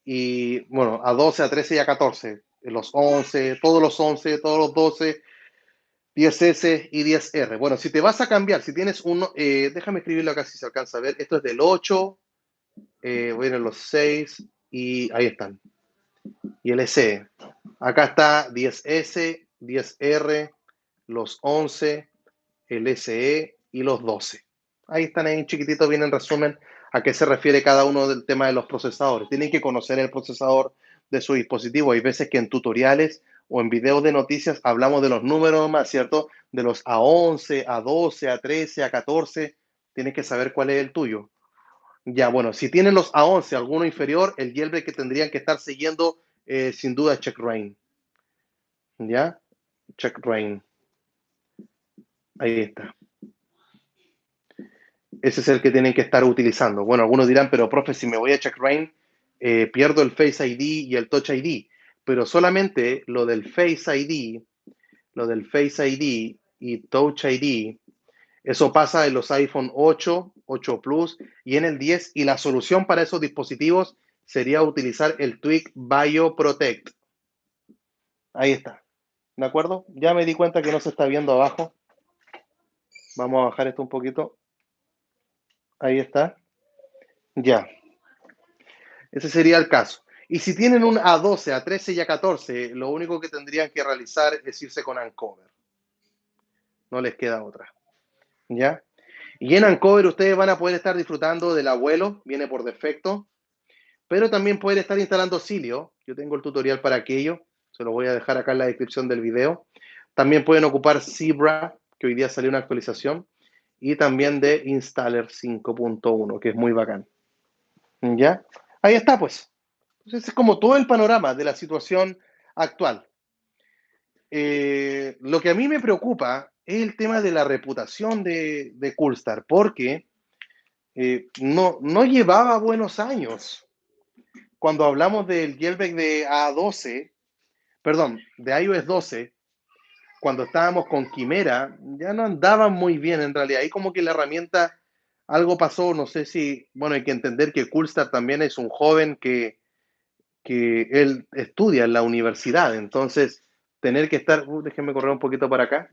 y, bueno, A12, A13 y A14. Los 11, todos los 11, todos los 12, 10S y 10R. Bueno, si te vas a cambiar, si tienes uno, déjame escribirlo acá si se alcanza a ver. Esto es del 8, voy a ir a los 6 y ahí están. Y el SE. Acá está 10S, 10R, los 11, el SE y los 12. Ahí están ahí chiquitito, bien en resumen a qué se refiere cada uno del tema de los procesadores. Tienen que conocer el procesador de su dispositivo. Hay veces que en tutoriales o en videos de noticias hablamos de los números más, ¿cierto? De los A11, A12, A13, A14. Tienes que saber cuál es el tuyo. Ya, bueno, si tienen los A11, alguno inferior, el jailbreak que tendrían que estar siguiendo, sin duda, check rain. ¿Ya? Check rain. Ahí está. Ese es el que tienen que estar utilizando. Bueno, algunos dirán, pero profe, si me voy a check rain, pierdo el Face ID y el Touch ID. Pero solamente lo del Face ID y Touch ID, eso pasa en los iPhone 8, 8 Plus y en el 10. Y la solución para esos dispositivos sería utilizar el Tweak BioProtect. Ahí está. ¿De acuerdo? Ya me di cuenta que no se está viendo abajo. Vamos a bajar esto un poquito. Ahí está. Ya, ese sería el caso. Y si tienen un A12, A13 y A14, lo único que tendrían que realizar es irse con Uncover. No les queda otra. ¿Ya? Y en Uncover ustedes van a poder estar disfrutando del abuelo, viene por defecto, pero también pueden estar instalando Cilio. Yo tengo el tutorial para aquello, se lo voy a dejar acá en la descripción del video. También pueden ocupar Zebra, que hoy día salió una actualización, y también de Installer 5.1, que es muy bacán. ¿Ya? Ahí está, pues. Entonces es como todo el panorama de la situación actual. Lo que a mí me preocupa es el tema de la reputación de Coolstar, porque no llevaba buenos años. Cuando hablamos del jailbreak de A12, perdón, de iOS 12, cuando estábamos con Quimera, ya no andaban muy bien en realidad. Ahí como que la herramienta, algo pasó, no sé si, bueno, hay que entender que Coolstar también es un joven que él estudia en la universidad, entonces tener que estar, déjenme correr un poquito para acá,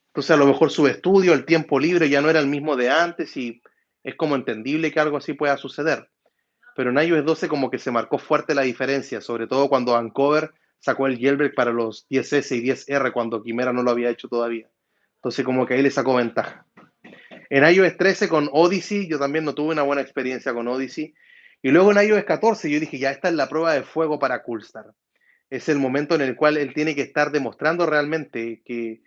entonces a lo mejor su estudio, el tiempo libre ya no era el mismo de antes y es como entendible que algo así pueda suceder. Pero en iOS 12 como que se marcó fuerte la diferencia, sobre todo cuando Uncover sacó el jailbreak para los 10S y 10R cuando Quimera no lo había hecho todavía. Entonces como que ahí le sacó ventaja. En iOS 13 con Odyssey, yo también no tuve una buena experiencia con Odyssey. Y luego en iOS 14 yo dije, ya esta es la prueba de fuego para Coolstar. Es el momento en el cual él tiene que estar demostrando realmente que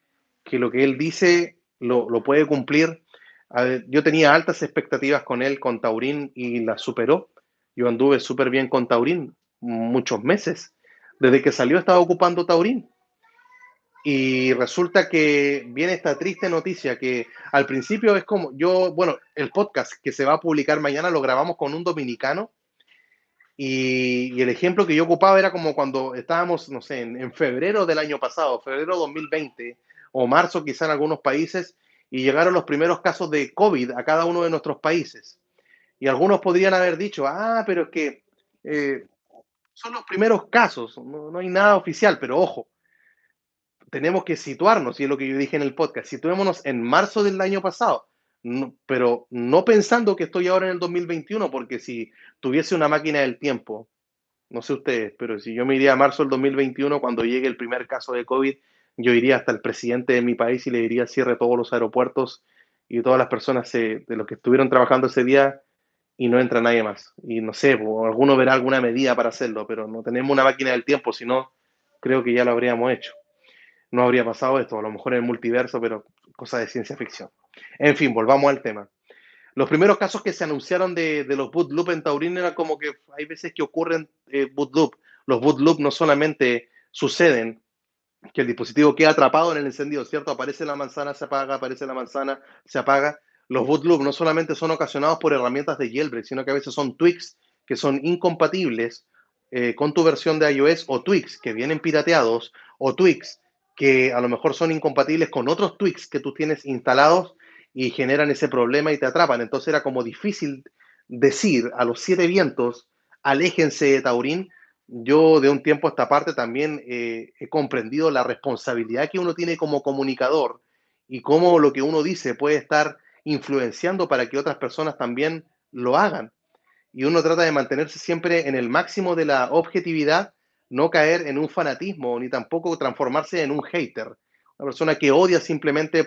lo que él dice lo puede cumplir. Ver, yo tenía altas expectativas con él, con Taurín, y las superó. Yo anduve súper bien con Taurín muchos meses. Desde que salió estaba ocupando Taurín. Y resulta que viene esta triste noticia que al principio es como yo, bueno, el podcast que se va a publicar mañana lo grabamos con un dominicano y el ejemplo que yo ocupaba era como cuando estábamos, no sé, en febrero del año pasado, febrero 2020 o marzo quizá en algunos países, y llegaron los primeros casos de COVID a cada uno de nuestros países. Y algunos podrían haber dicho, ah, pero es que eh, son los primeros casos, no hay nada oficial, pero ojo, tenemos que situarnos, y es lo que yo dije en el podcast, situémonos en marzo del año pasado, pero no pensando que estoy ahora en el 2021, porque si tuviese una máquina del tiempo, no sé ustedes, pero si yo me iría a marzo del 2021, cuando llegue el primer caso de COVID, yo iría hasta el presidente de mi país y le diría cierre todos los aeropuertos y todas las personas de los que estuvieron trabajando ese día y no entra nadie más. Y no sé, o alguno verá alguna medida para hacerlo, pero no tenemos una máquina del tiempo, si no, creo que ya lo habríamos hecho. No habría pasado esto, a lo mejor en el multiverso, pero cosa de ciencia ficción. En fin, volvamos al tema. Los primeros casos que se anunciaron de los boot loop en Taurin era como que hay veces que ocurren boot loop. Los boot loop no solamente suceden que el dispositivo queda atrapado en el encendido, ¿cierto? Aparece la manzana, se apaga, aparece la manzana, se apaga. Los boot loop no solamente son ocasionados por herramientas de jailbreak, sino que a veces son tweaks que son incompatibles con tu versión de iOS, o tweaks que vienen pirateados, o tweaks que a lo mejor son incompatibles con otros tweaks que tú tienes instalados y generan ese problema y te atrapan. Entonces era como difícil decir a los siete vientos, aléjense de Taurín. Yo de un tiempo a esta parte también he comprendido la responsabilidad que uno tiene como comunicador y cómo lo que uno dice puede estar influenciando para que otras personas también lo hagan. Y uno trata de mantenerse siempre en el máximo de la objetividad, no caer en un fanatismo ni tampoco transformarse en un hater, una persona que odia simplemente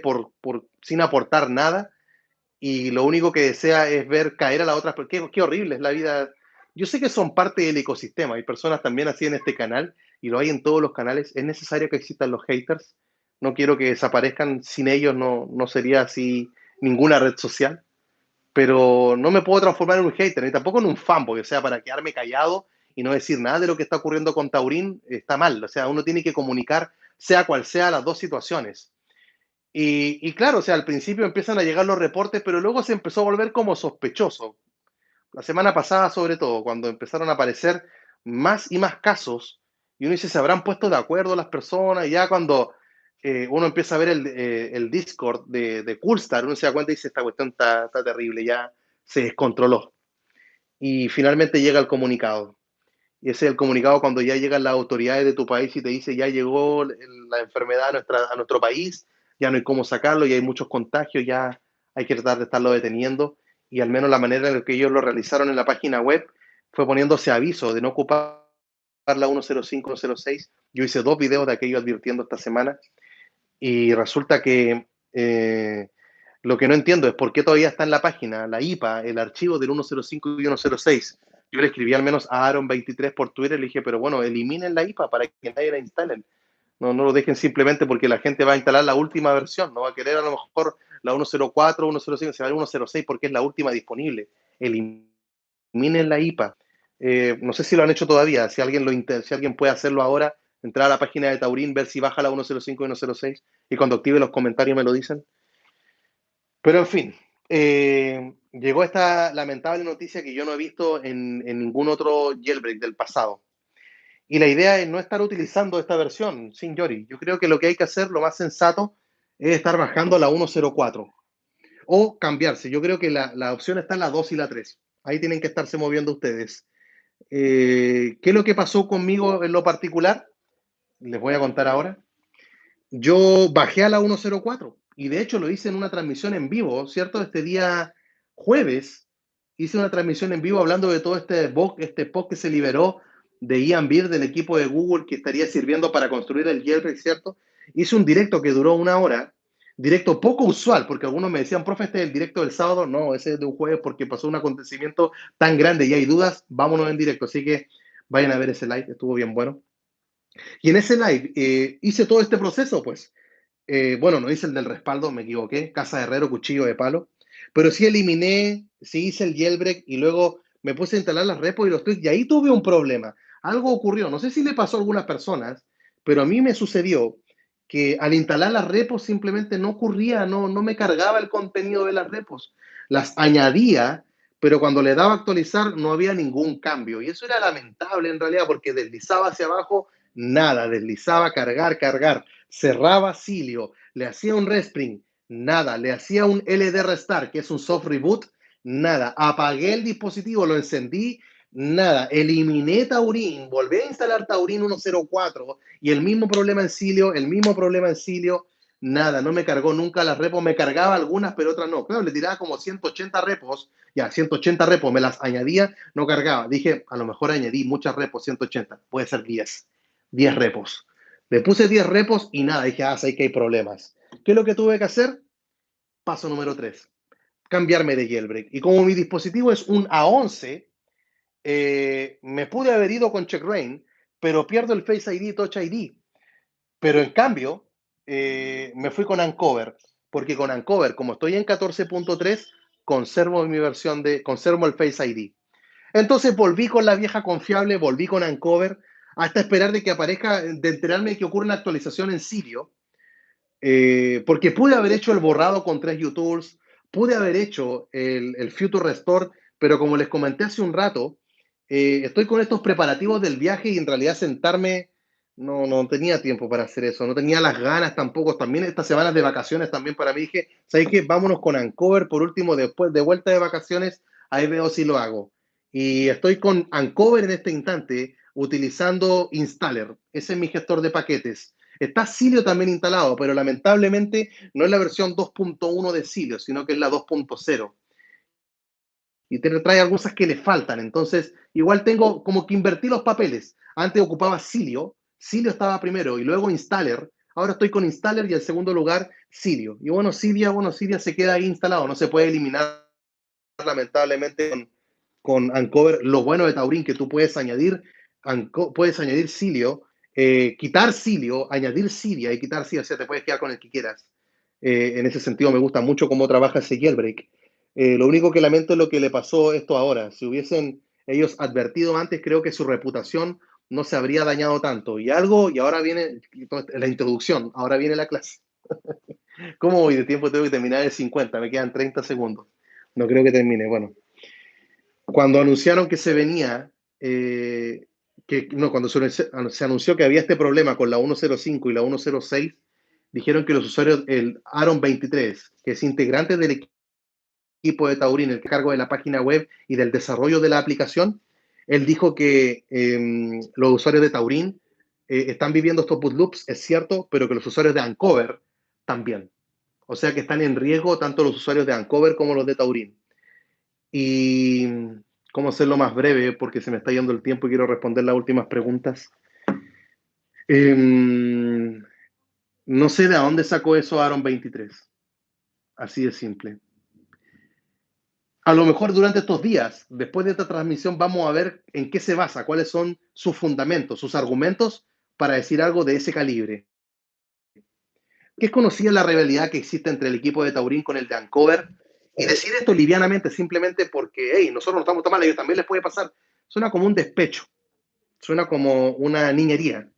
sin aportar nada y lo único que desea es ver caer a la otra. Qué horrible es la vida. Yo sé que son parte del ecosistema, hay personas también así en este canal y lo hay en todos los canales. Es necesario que existan los haters. No quiero que desaparezcan, sin ellos no sería así ninguna red social, pero no me puedo transformar en un hater ni tampoco en un fanboy, o sea, para quedarme callado y no decir nada de lo que está ocurriendo con Taurín está mal. O sea, uno tiene que comunicar sea cual sea las dos situaciones. Y claro, o sea, al principio empiezan a llegar los reportes, pero luego se empezó a volver como sospechoso. La semana pasada, sobre todo, cuando empezaron a aparecer más y más casos, y uno dice, se habrán puesto de acuerdo las personas, y ya cuando uno empieza a ver el Discord de Coolstar, uno se da cuenta y dice, esta cuestión está terrible, ya se descontroló. Y finalmente llega el comunicado. Y ese es el comunicado cuando ya llegan las autoridades de tu país y te dice ya llegó la enfermedad a nuestro país, ya no hay cómo sacarlo, ya hay muchos contagios, ya hay que tratar de estarlo deteniendo. y al menos la manera en la que ellos lo realizaron en la página web fue poniéndose aviso de no ocupar la 105, 106. Yo hice 2 videos de aquello advirtiendo esta semana y resulta que lo que no entiendo es por qué todavía está en la página, la IPA, el archivo del 105 y 106. Yo le escribí al menos a Aaron23 por Twitter, le dije, pero bueno, eliminen la IPA para que nadie la instalen. No, no lo dejen simplemente porque la gente va a instalar la última versión, no va a querer a lo mejor la 104, 105, se va a 106 porque es la última disponible. Eliminen la IPA. No sé si lo han hecho todavía, si alguien puede hacerlo ahora, entrar a la página de Taurin, ver si baja la 105 y 106 y cuando active los comentarios me lo dicen. Pero en fin, llegó esta lamentable noticia que yo no he visto en ningún otro jailbreak del pasado. Y la idea es no estar utilizando esta versión sin Yori. Yo creo que lo que hay que hacer, lo más sensato, es estar bajando a la 104 o cambiarse. Yo creo que la opción está en la 2 y la 3. Ahí tienen que estarse moviendo ustedes. ¿Qué es lo que pasó conmigo en lo particular? Les voy a contar ahora. Yo bajé a la 104 y de hecho lo hice en una transmisión en vivo, ¿cierto? Este día jueves hice una transmisión en vivo hablando de todo este bug, este POC que se liberó de Ian Beard del equipo de Google que estaría sirviendo para construir el jailbreak, ¿cierto? Hice un directo que duró 1 hora, directo poco usual, porque algunos me decían, profe, este es el directo del sábado. No, ese es de un jueves porque pasó un acontecimiento tan grande y hay dudas, vámonos en directo. Así que vayan a ver ese live, estuvo bien bueno. Y en ese live hice todo este proceso, pues. Bueno, no hice el del respaldo, me equivoqué, casa de herrero, cuchillo de palo, pero sí eliminé, sí hice el jailbreak y luego me puse a instalar las repos y los tweets y ahí tuve un problema. Algo ocurrió, no sé si le pasó a algunas personas, pero a mí me sucedió que al instalar las repos simplemente no ocurría, no me cargaba el contenido de las repos. Las añadía, pero cuando le daba a actualizar no había ningún cambio. Y eso era lamentable en realidad porque deslizaba hacia abajo, nada, deslizaba, cargar, cerraba Cilio, le hacía un respring, nada, le hacía un LD restart, que es un soft reboot, nada, apagué el dispositivo, lo encendí, nada, eliminé Taurin, volví a instalar Taurin 104 y el mismo problema en Cilio, nada, no me cargó nunca las repos, me cargaba algunas, pero otras no. Claro, le tiraba como 180 repos, ya, 180 repos, me las añadía, no cargaba. Dije, a lo mejor añadí muchas repos, 180, puede ser 10 repos. Le puse 10 repos y nada, dije, sé que hay problemas. ¿Qué es lo que tuve que hacer? Paso número 3, cambiarme de jailbreak. Y como mi dispositivo es un A11, me pude haber ido con CheckRain, pero pierdo el Face ID, Touch ID. Pero en cambio, me fui con Uncover, porque con Uncover, como estoy en 14.3, conservo el Face ID. Entonces volví con la vieja confiable, volví con Uncover, hasta esperar de que aparezca, de enterarme de que ocurre una actualización en Sirio, porque pude haber hecho el borrado con 3 utools, pude haber hecho el Future Restore, pero como les comenté hace un rato, estoy con estos preparativos del viaje y en realidad sentarme, no tenía tiempo para hacer eso, no tenía las ganas tampoco. También estas semanas de vacaciones también para mí dije, ¿sabes qué? Vámonos con Uncover por último, después de vuelta de vacaciones, ahí veo si lo hago. Y estoy con Uncover en este instante, utilizando Installer, ese es mi gestor de paquetes. Está Cilio también instalado, pero lamentablemente no es la versión 2.1 de Cilio, sino que es la 2.0. Y te trae algunas cosas que le faltan. Entonces, igual tengo como que invertir los papeles. Antes ocupaba Cilio, Cilio estaba primero y luego Installer. Ahora estoy con Installer y en segundo lugar Cilio. Y bueno, Cydia se queda ahí instalado, no se puede eliminar lamentablemente con Uncover. Lo bueno de Taurin que tú puedes añadir Cilio, quitar Cilio, añadir Cydia y quitar Cydia, o sea, te puedes quedar con el que quieras. En ese sentido me gusta mucho cómo trabaja ese jailbreak. Lo único que lamento es lo que le pasó esto ahora. Si hubiesen ellos advertido antes, creo que su reputación no se habría dañado tanto. Y ahora viene la introducción, ahora viene la clase. ¿Cómo voy de tiempo? Tengo que terminar el 50, me quedan 30 segundos. No creo que termine. Bueno, cuando anunciaron que se venía, cuando se anunció que había este problema con la 105 y la 106, dijeron que los usuarios, el Aaron 23, que es integrante del equipo de Taurin, el cargo de la página web y del desarrollo de la aplicación, él dijo que los usuarios de Taurin están viviendo estos boot loops, es cierto, pero que los usuarios de Uncover también. O sea que están en riesgo tanto los usuarios de Uncover como los de Taurin. Y cómo hacerlo más breve, porque se me está yendo el tiempo y quiero responder las últimas preguntas. Em, no sé de dónde sacó eso Aaron 23. Así de simple. A lo mejor durante estos días, después de esta transmisión, vamos a ver en qué se basa, cuáles son sus fundamentos, sus argumentos para decir algo de ese calibre. Que es conocida la rivalidad que existe entre el equipo de Taurín con el de Vancouver. Y decir esto livianamente, simplemente porque, hey, nosotros no estamos tan mal, a ellos también les puede pasar, suena como un despecho, suena como una niñería.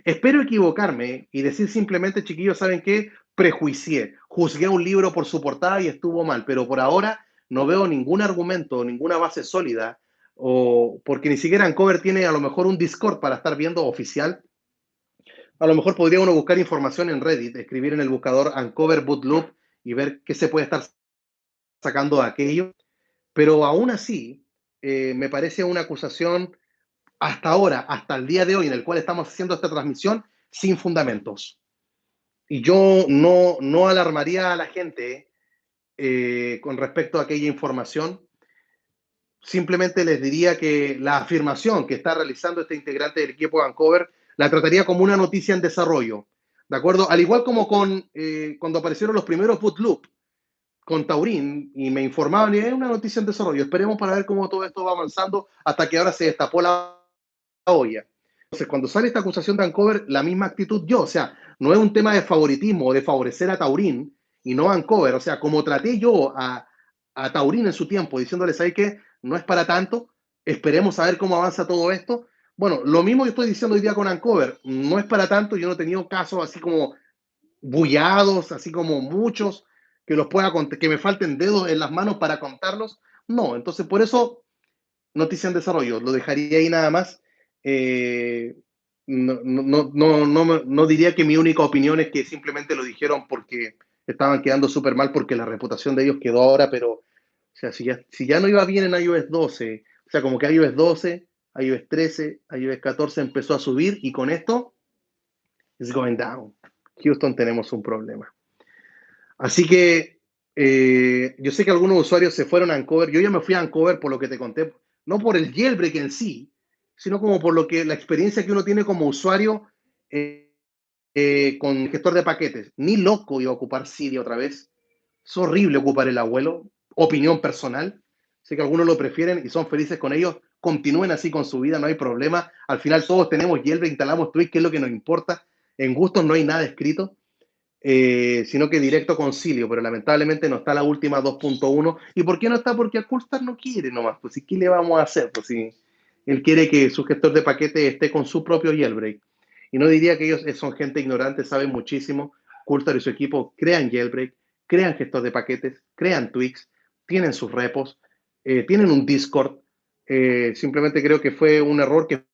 Espero equivocarme y decir simplemente, chiquillos, ¿saben qué? Prejuicié, juzgué un libro por su portada y estuvo mal, pero por ahora no veo ningún argumento, ninguna base sólida, o porque ni siquiera Uncover tiene a lo mejor un Discord para estar viendo oficial. A lo mejor podría uno buscar información en Reddit, escribir en el buscador Uncover Bootloop y ver qué se puede estar sacando de aquello, pero aún así me parece una acusación hasta ahora, hasta el día de hoy en el cual estamos haciendo esta transmisión, sin fundamentos. Y yo no alarmaría a la gente con respecto a aquella información. Simplemente les diría que la afirmación que está realizando este integrante del equipo de Vancouver la trataría como una noticia en desarrollo. ¿De acuerdo? Al igual como con cuando aparecieron los primeros bootloop con Taurín y me informaban y es una noticia en desarrollo. Esperemos para ver cómo todo esto va avanzando hasta que ahora se destapó la olla. Entonces, cuando sale esta acusación de Vancouver, la misma actitud yo, o sea, no es un tema de favoritismo o de favorecer a Taurín y no a Vancouver, o sea, como traté yo a Taurín en su tiempo, diciéndole, ¿sabes qué? No es para tanto, esperemos a ver cómo avanza todo esto. Bueno, lo mismo que estoy diciendo hoy día con Vancouver, no es para tanto, yo no he tenido casos así como bullados, así como muchos, que los pueda contar, que me falten dedos en las manos para contarlos. No, entonces por eso noticia en desarrollo, lo dejaría ahí nada más. Eh, no diría que mi única opinión es que simplemente lo dijeron porque estaban quedando súper mal porque la reputación de ellos quedó ahora, pero o sea, si ya no iba bien en iOS 12, o sea, como que iOS 12, iOS 13, iOS 14 empezó a subir y con esto, it's going down. Houston tenemos un problema. Así que yo sé que algunos usuarios se fueron a Uncover. Yo ya me fui a Uncover por lo que te conté, no por el jailbreak en sí, sino como por lo que la experiencia que uno tiene como usuario con gestor de paquetes. Ni loco iba a ocupar Siri otra vez. Es horrible ocupar el abuelo. Opinión personal. Sé que algunos lo prefieren y son felices con ellos. Continúen así con su vida, no hay problema. Al final todos tenemos jailbreak, instalamos Twitch, que es lo que nos importa. En gustos no hay nada escrito sino que directo concilio, pero lamentablemente no está la última 2.1. ¿Y por qué no está? Porque Coolstar no quiere nomás, pues ¿y qué le vamos a hacer? Pues si él quiere que su gestor de paquete esté con su propio jailbreak. Y no diría que ellos son gente ignorante, saben muchísimo. Coolstar y su equipo crean jailbreak, crean gestor de paquetes, crean tweaks, tienen sus repos, tienen un Discord. Simplemente creo que fue un error que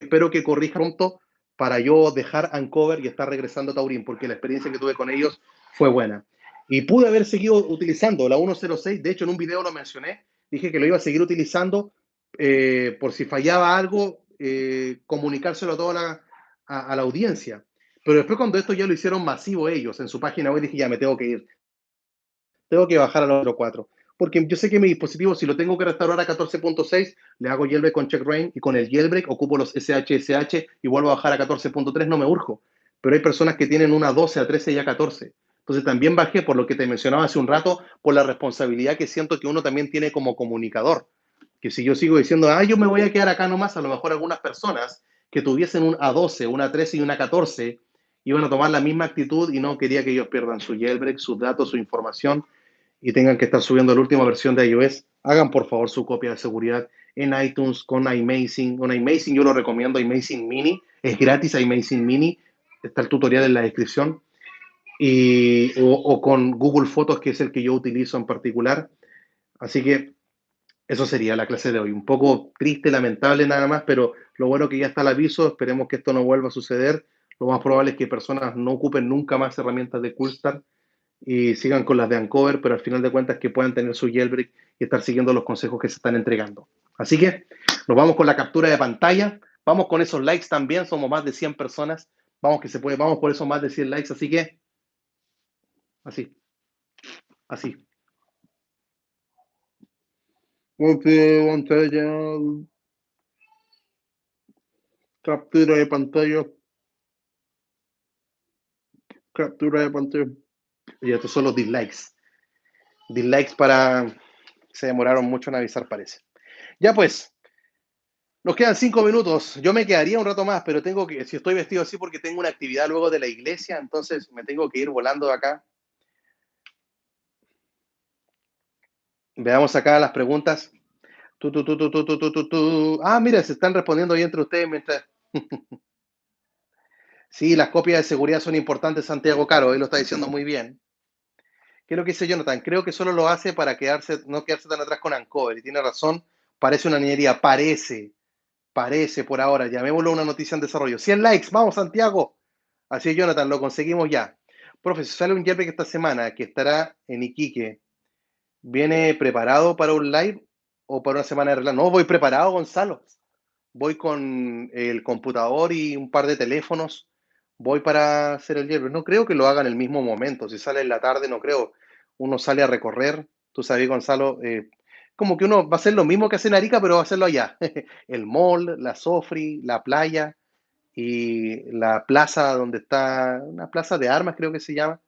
espero que corrija pronto para yo dejar Uncover y estar regresando a Taurín, porque la experiencia que tuve con ellos fue buena. Y pude haber seguido utilizando la 106, de hecho en un video lo mencioné, dije que lo iba a seguir utilizando por si fallaba algo, comunicárselo a toda la audiencia. Pero después cuando esto ya lo hicieron masivo ellos en su página web, dije ya me tengo que ir, tengo que bajar a los 4. Porque yo sé que mi dispositivo, si lo tengo que restaurar a 14.6, le hago jailbreak con checkra1n y con el jailbreak ocupo los SHSH y vuelvo a bajar a 14.3, no me urjo. Pero hay personas que tienen una 12, a 13 y a 14. Entonces también bajé por lo que te mencionaba hace un rato, por la responsabilidad que siento que uno también tiene como comunicador. Que si yo sigo diciendo, yo me voy a quedar acá nomás, a lo mejor algunas personas que tuviesen un A12, una 13 y una 14 iban a tomar la misma actitud y no quería que ellos pierdan su jailbreak, sus datos, su información y tengan que estar subiendo la última versión de iOS, hagan por favor su copia de seguridad en iTunes con iMazing. Con iMazing yo lo recomiendo, iMazing Mini, es gratis iMazing Mini, está el tutorial en la descripción, o con Google Fotos, que es el que yo utilizo en particular. Así que eso sería la clase de hoy. Un poco triste, lamentable nada más, pero lo bueno que ya está el aviso, esperemos que esto no vuelva a suceder. Lo más probable es que personas no ocupen nunca más herramientas de Coolstar y sigan con las de Uncover, pero al final de cuentas que puedan tener su jailbreak y estar siguiendo los consejos que se están entregando. Así que nos vamos con la captura de pantalla, vamos con esos likes también, somos más de 100 personas, vamos que se puede, vamos por esos más de 100 likes, así que así, así. Copia pantalla, captura de pantalla, captura de pantalla. Y estos son los dislikes. Dislikes para... Se demoraron mucho en avisar, parece. Ya pues, nos quedan 5 minutos. Yo me quedaría un rato más, pero tengo que, si estoy vestido así porque tengo una actividad luego de la iglesia, entonces me tengo que ir volando de acá. Veamos acá las preguntas. Ah, mira, se están respondiendo ahí entre ustedes mientras... Sí, las copias de seguridad son importantes, Santiago Caro, él lo está diciendo muy bien. ¿Qué es lo que dice Jonathan? Creo que solo lo hace para quedarse, no quedarse tan atrás con Ancover. Y tiene razón, parece una niñería, parece por ahora, llamémoslo una noticia en desarrollo. 100 likes, vamos Santiago. Así es, Jonathan, lo conseguimos ya. Profe, si sale un Jetpack esta semana que estará en Iquique, ¿viene preparado para un live o para una semana de relajo? No, voy preparado, Gonzalo. Voy con el computador y un par de teléfonos. Voy para hacer el Jetpack. No creo que lo haga en el mismo momento. Si sale en la tarde, no creo. Uno sale a recorrer. Tú sabes, Gonzalo, como que uno va a hacer lo mismo que hace en Arica, pero va a hacerlo allá. El mall, la Sofri, la playa y la plaza donde está, una plaza de armas creo que se llama,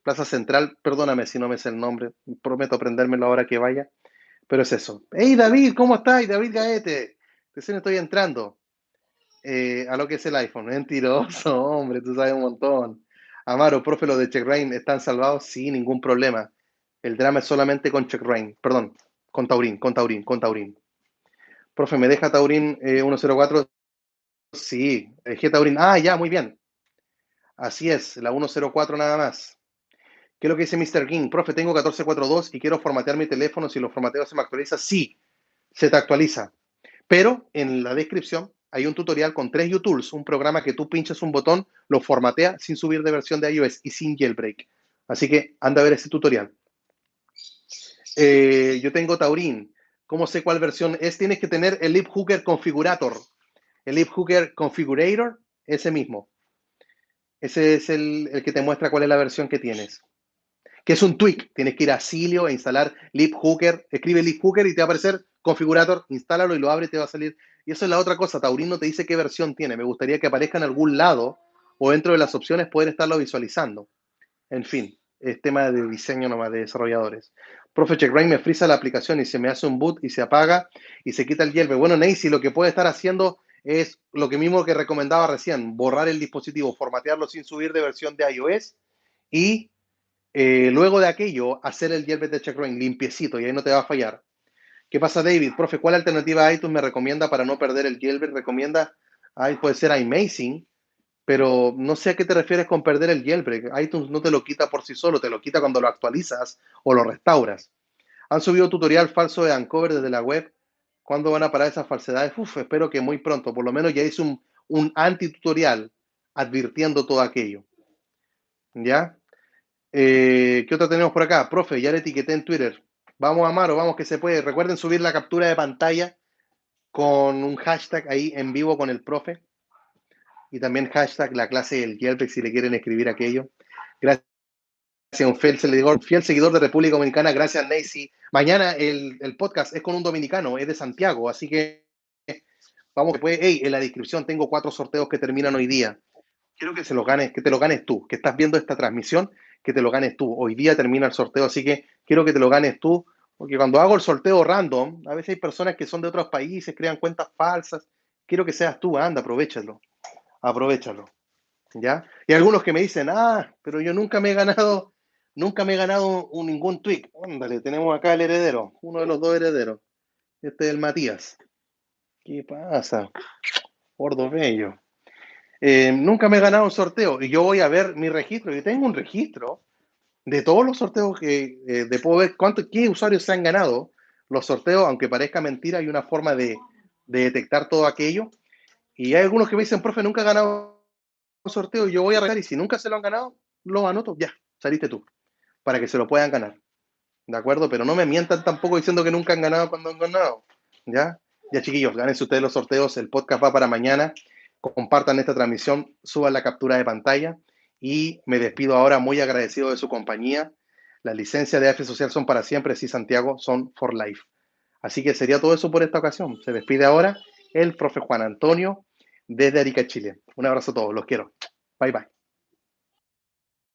Plaza Central, perdóname si no me sé el nombre, prometo aprendérmelo ahora que vaya, pero es eso. Hey David, ¿cómo estás? David Gaete, recién estoy entrando a lo que es el iPhone, mentiroso, hombre, tú sabes un montón. Amaro, profe, los de CheckRain están salvados, sí, ningún problema. El drama es solamente con CheckRain, perdón, con Taurín. Profe, ¿me deja Taurín 104? Sí, dejé Taurín. Ah, ya, muy bien. Así es, la 104 nada más. ¿Qué es lo que dice Mr. King? Profe, tengo 1442 y quiero formatear mi teléfono. Si lo formateo, ¿se me actualiza? Sí, se te actualiza. Pero en la descripción hay un tutorial con 3 utools, un programa que tú pinchas un botón, lo formatea sin subir de versión de iOS y sin jailbreak. Así que anda a ver ese tutorial. Yo tengo Taurin. ¿Cómo sé cuál versión es? Tienes que tener el Lip Hooker Configurator. El Lip Hooker Configurator, ese mismo. Ese es el que te muestra cuál es la versión que tienes. Que es un tweak. Tienes que ir a Silio e instalar LibHooker. Escribe LibHooker y te va a aparecer Configurator. Instálalo y lo abre y te va a salir. Y eso es la otra cosa. Taurin no te dice qué versión tiene. Me gustaría que aparezca en algún lado o dentro de las opciones poder estarlo visualizando. En fin, es tema de diseño nomás de desarrolladores. Profe CheckRain me frisa la aplicación y se me hace un boot y se apaga y se quita el jailbreak. Bueno, Nancy, lo que puede estar haciendo es lo que mismo que recomendaba recién, borrar el dispositivo, formatearlo sin subir de versión de iOS y luego de aquello hacer el jailbreak de CheckRain limpiecito y ahí no te va a fallar. ¿Qué pasa, David? Profe, ¿cuál alternativa a iTunes me recomienda para no perder el jailbreak? Recomienda, ahí puede ser iMazing, pero no sé a qué te refieres con perder el jailbreak. iTunes no te lo quita por sí solo, te lo quita cuando lo actualizas o lo restauras. Han subido tutorial falso de Uncover desde la web. ¿Cuándo van a parar esas falsedades? Uf, espero que muy pronto. Por lo menos ya hice un anti-tutorial advirtiendo todo aquello. ¿Ya? ¿Qué otra tenemos por acá? Profe, ya le etiqueté en Twitter. Vamos, Amaro, vamos que se puede. Recuerden subir la captura de pantalla con un hashtag ahí en vivo con el profe. Y también hashtag la clase del jailbreak si le quieren escribir aquello. Gracias, un fiel seguidor de República Dominicana. Gracias, Nancy. Mañana el podcast es con un dominicano, es de Santiago, así que vamos, hey, en la descripción tengo 4 sorteos que terminan hoy día. Quiero que se lo ganes, que te lo ganes tú, que estás viendo esta transmisión, que te lo ganes tú. Hoy día termina el sorteo, así que quiero que te lo ganes tú, porque cuando hago el sorteo random, a veces hay personas que son de otros países, crean cuentas falsas. Quiero que seas tú, anda, aprovechalo. ¿Ya? Y algunos que me dicen, pero yo nunca me he ganado ningún tweet. Ándale, tenemos acá el heredero, uno de los 2 herederos. Este es el Matías. ¿Qué pasa? Gordo bello. Nunca me he ganado un sorteo y yo voy a ver mi registro. Yo tengo un registro de todos los sorteos que puedo ver qué usuarios se han ganado. Los sorteos, aunque parezca mentira, hay una forma de detectar todo aquello. Y hay algunos que me dicen, profe, nunca he ganado un sorteo. Y yo voy a revisar y si nunca se lo han ganado, lo anoto. Ya, saliste tú, para que se lo puedan ganar. ¿De acuerdo? Pero no me mientan tampoco diciendo que nunca han ganado cuando han ganado. ¿Ya? Ya, chiquillos, gánense ustedes los sorteos. El podcast va para mañana. Compartan esta transmisión, suban la captura de pantalla y me despido ahora muy agradecido de su compañía. Las licencias de AF Social son para siempre, sí, Santiago, son for life. Así que sería todo eso por esta ocasión. Se despide ahora el profe Juan Antonio desde Arica, Chile. Un abrazo a todos, los quiero. Bye bye.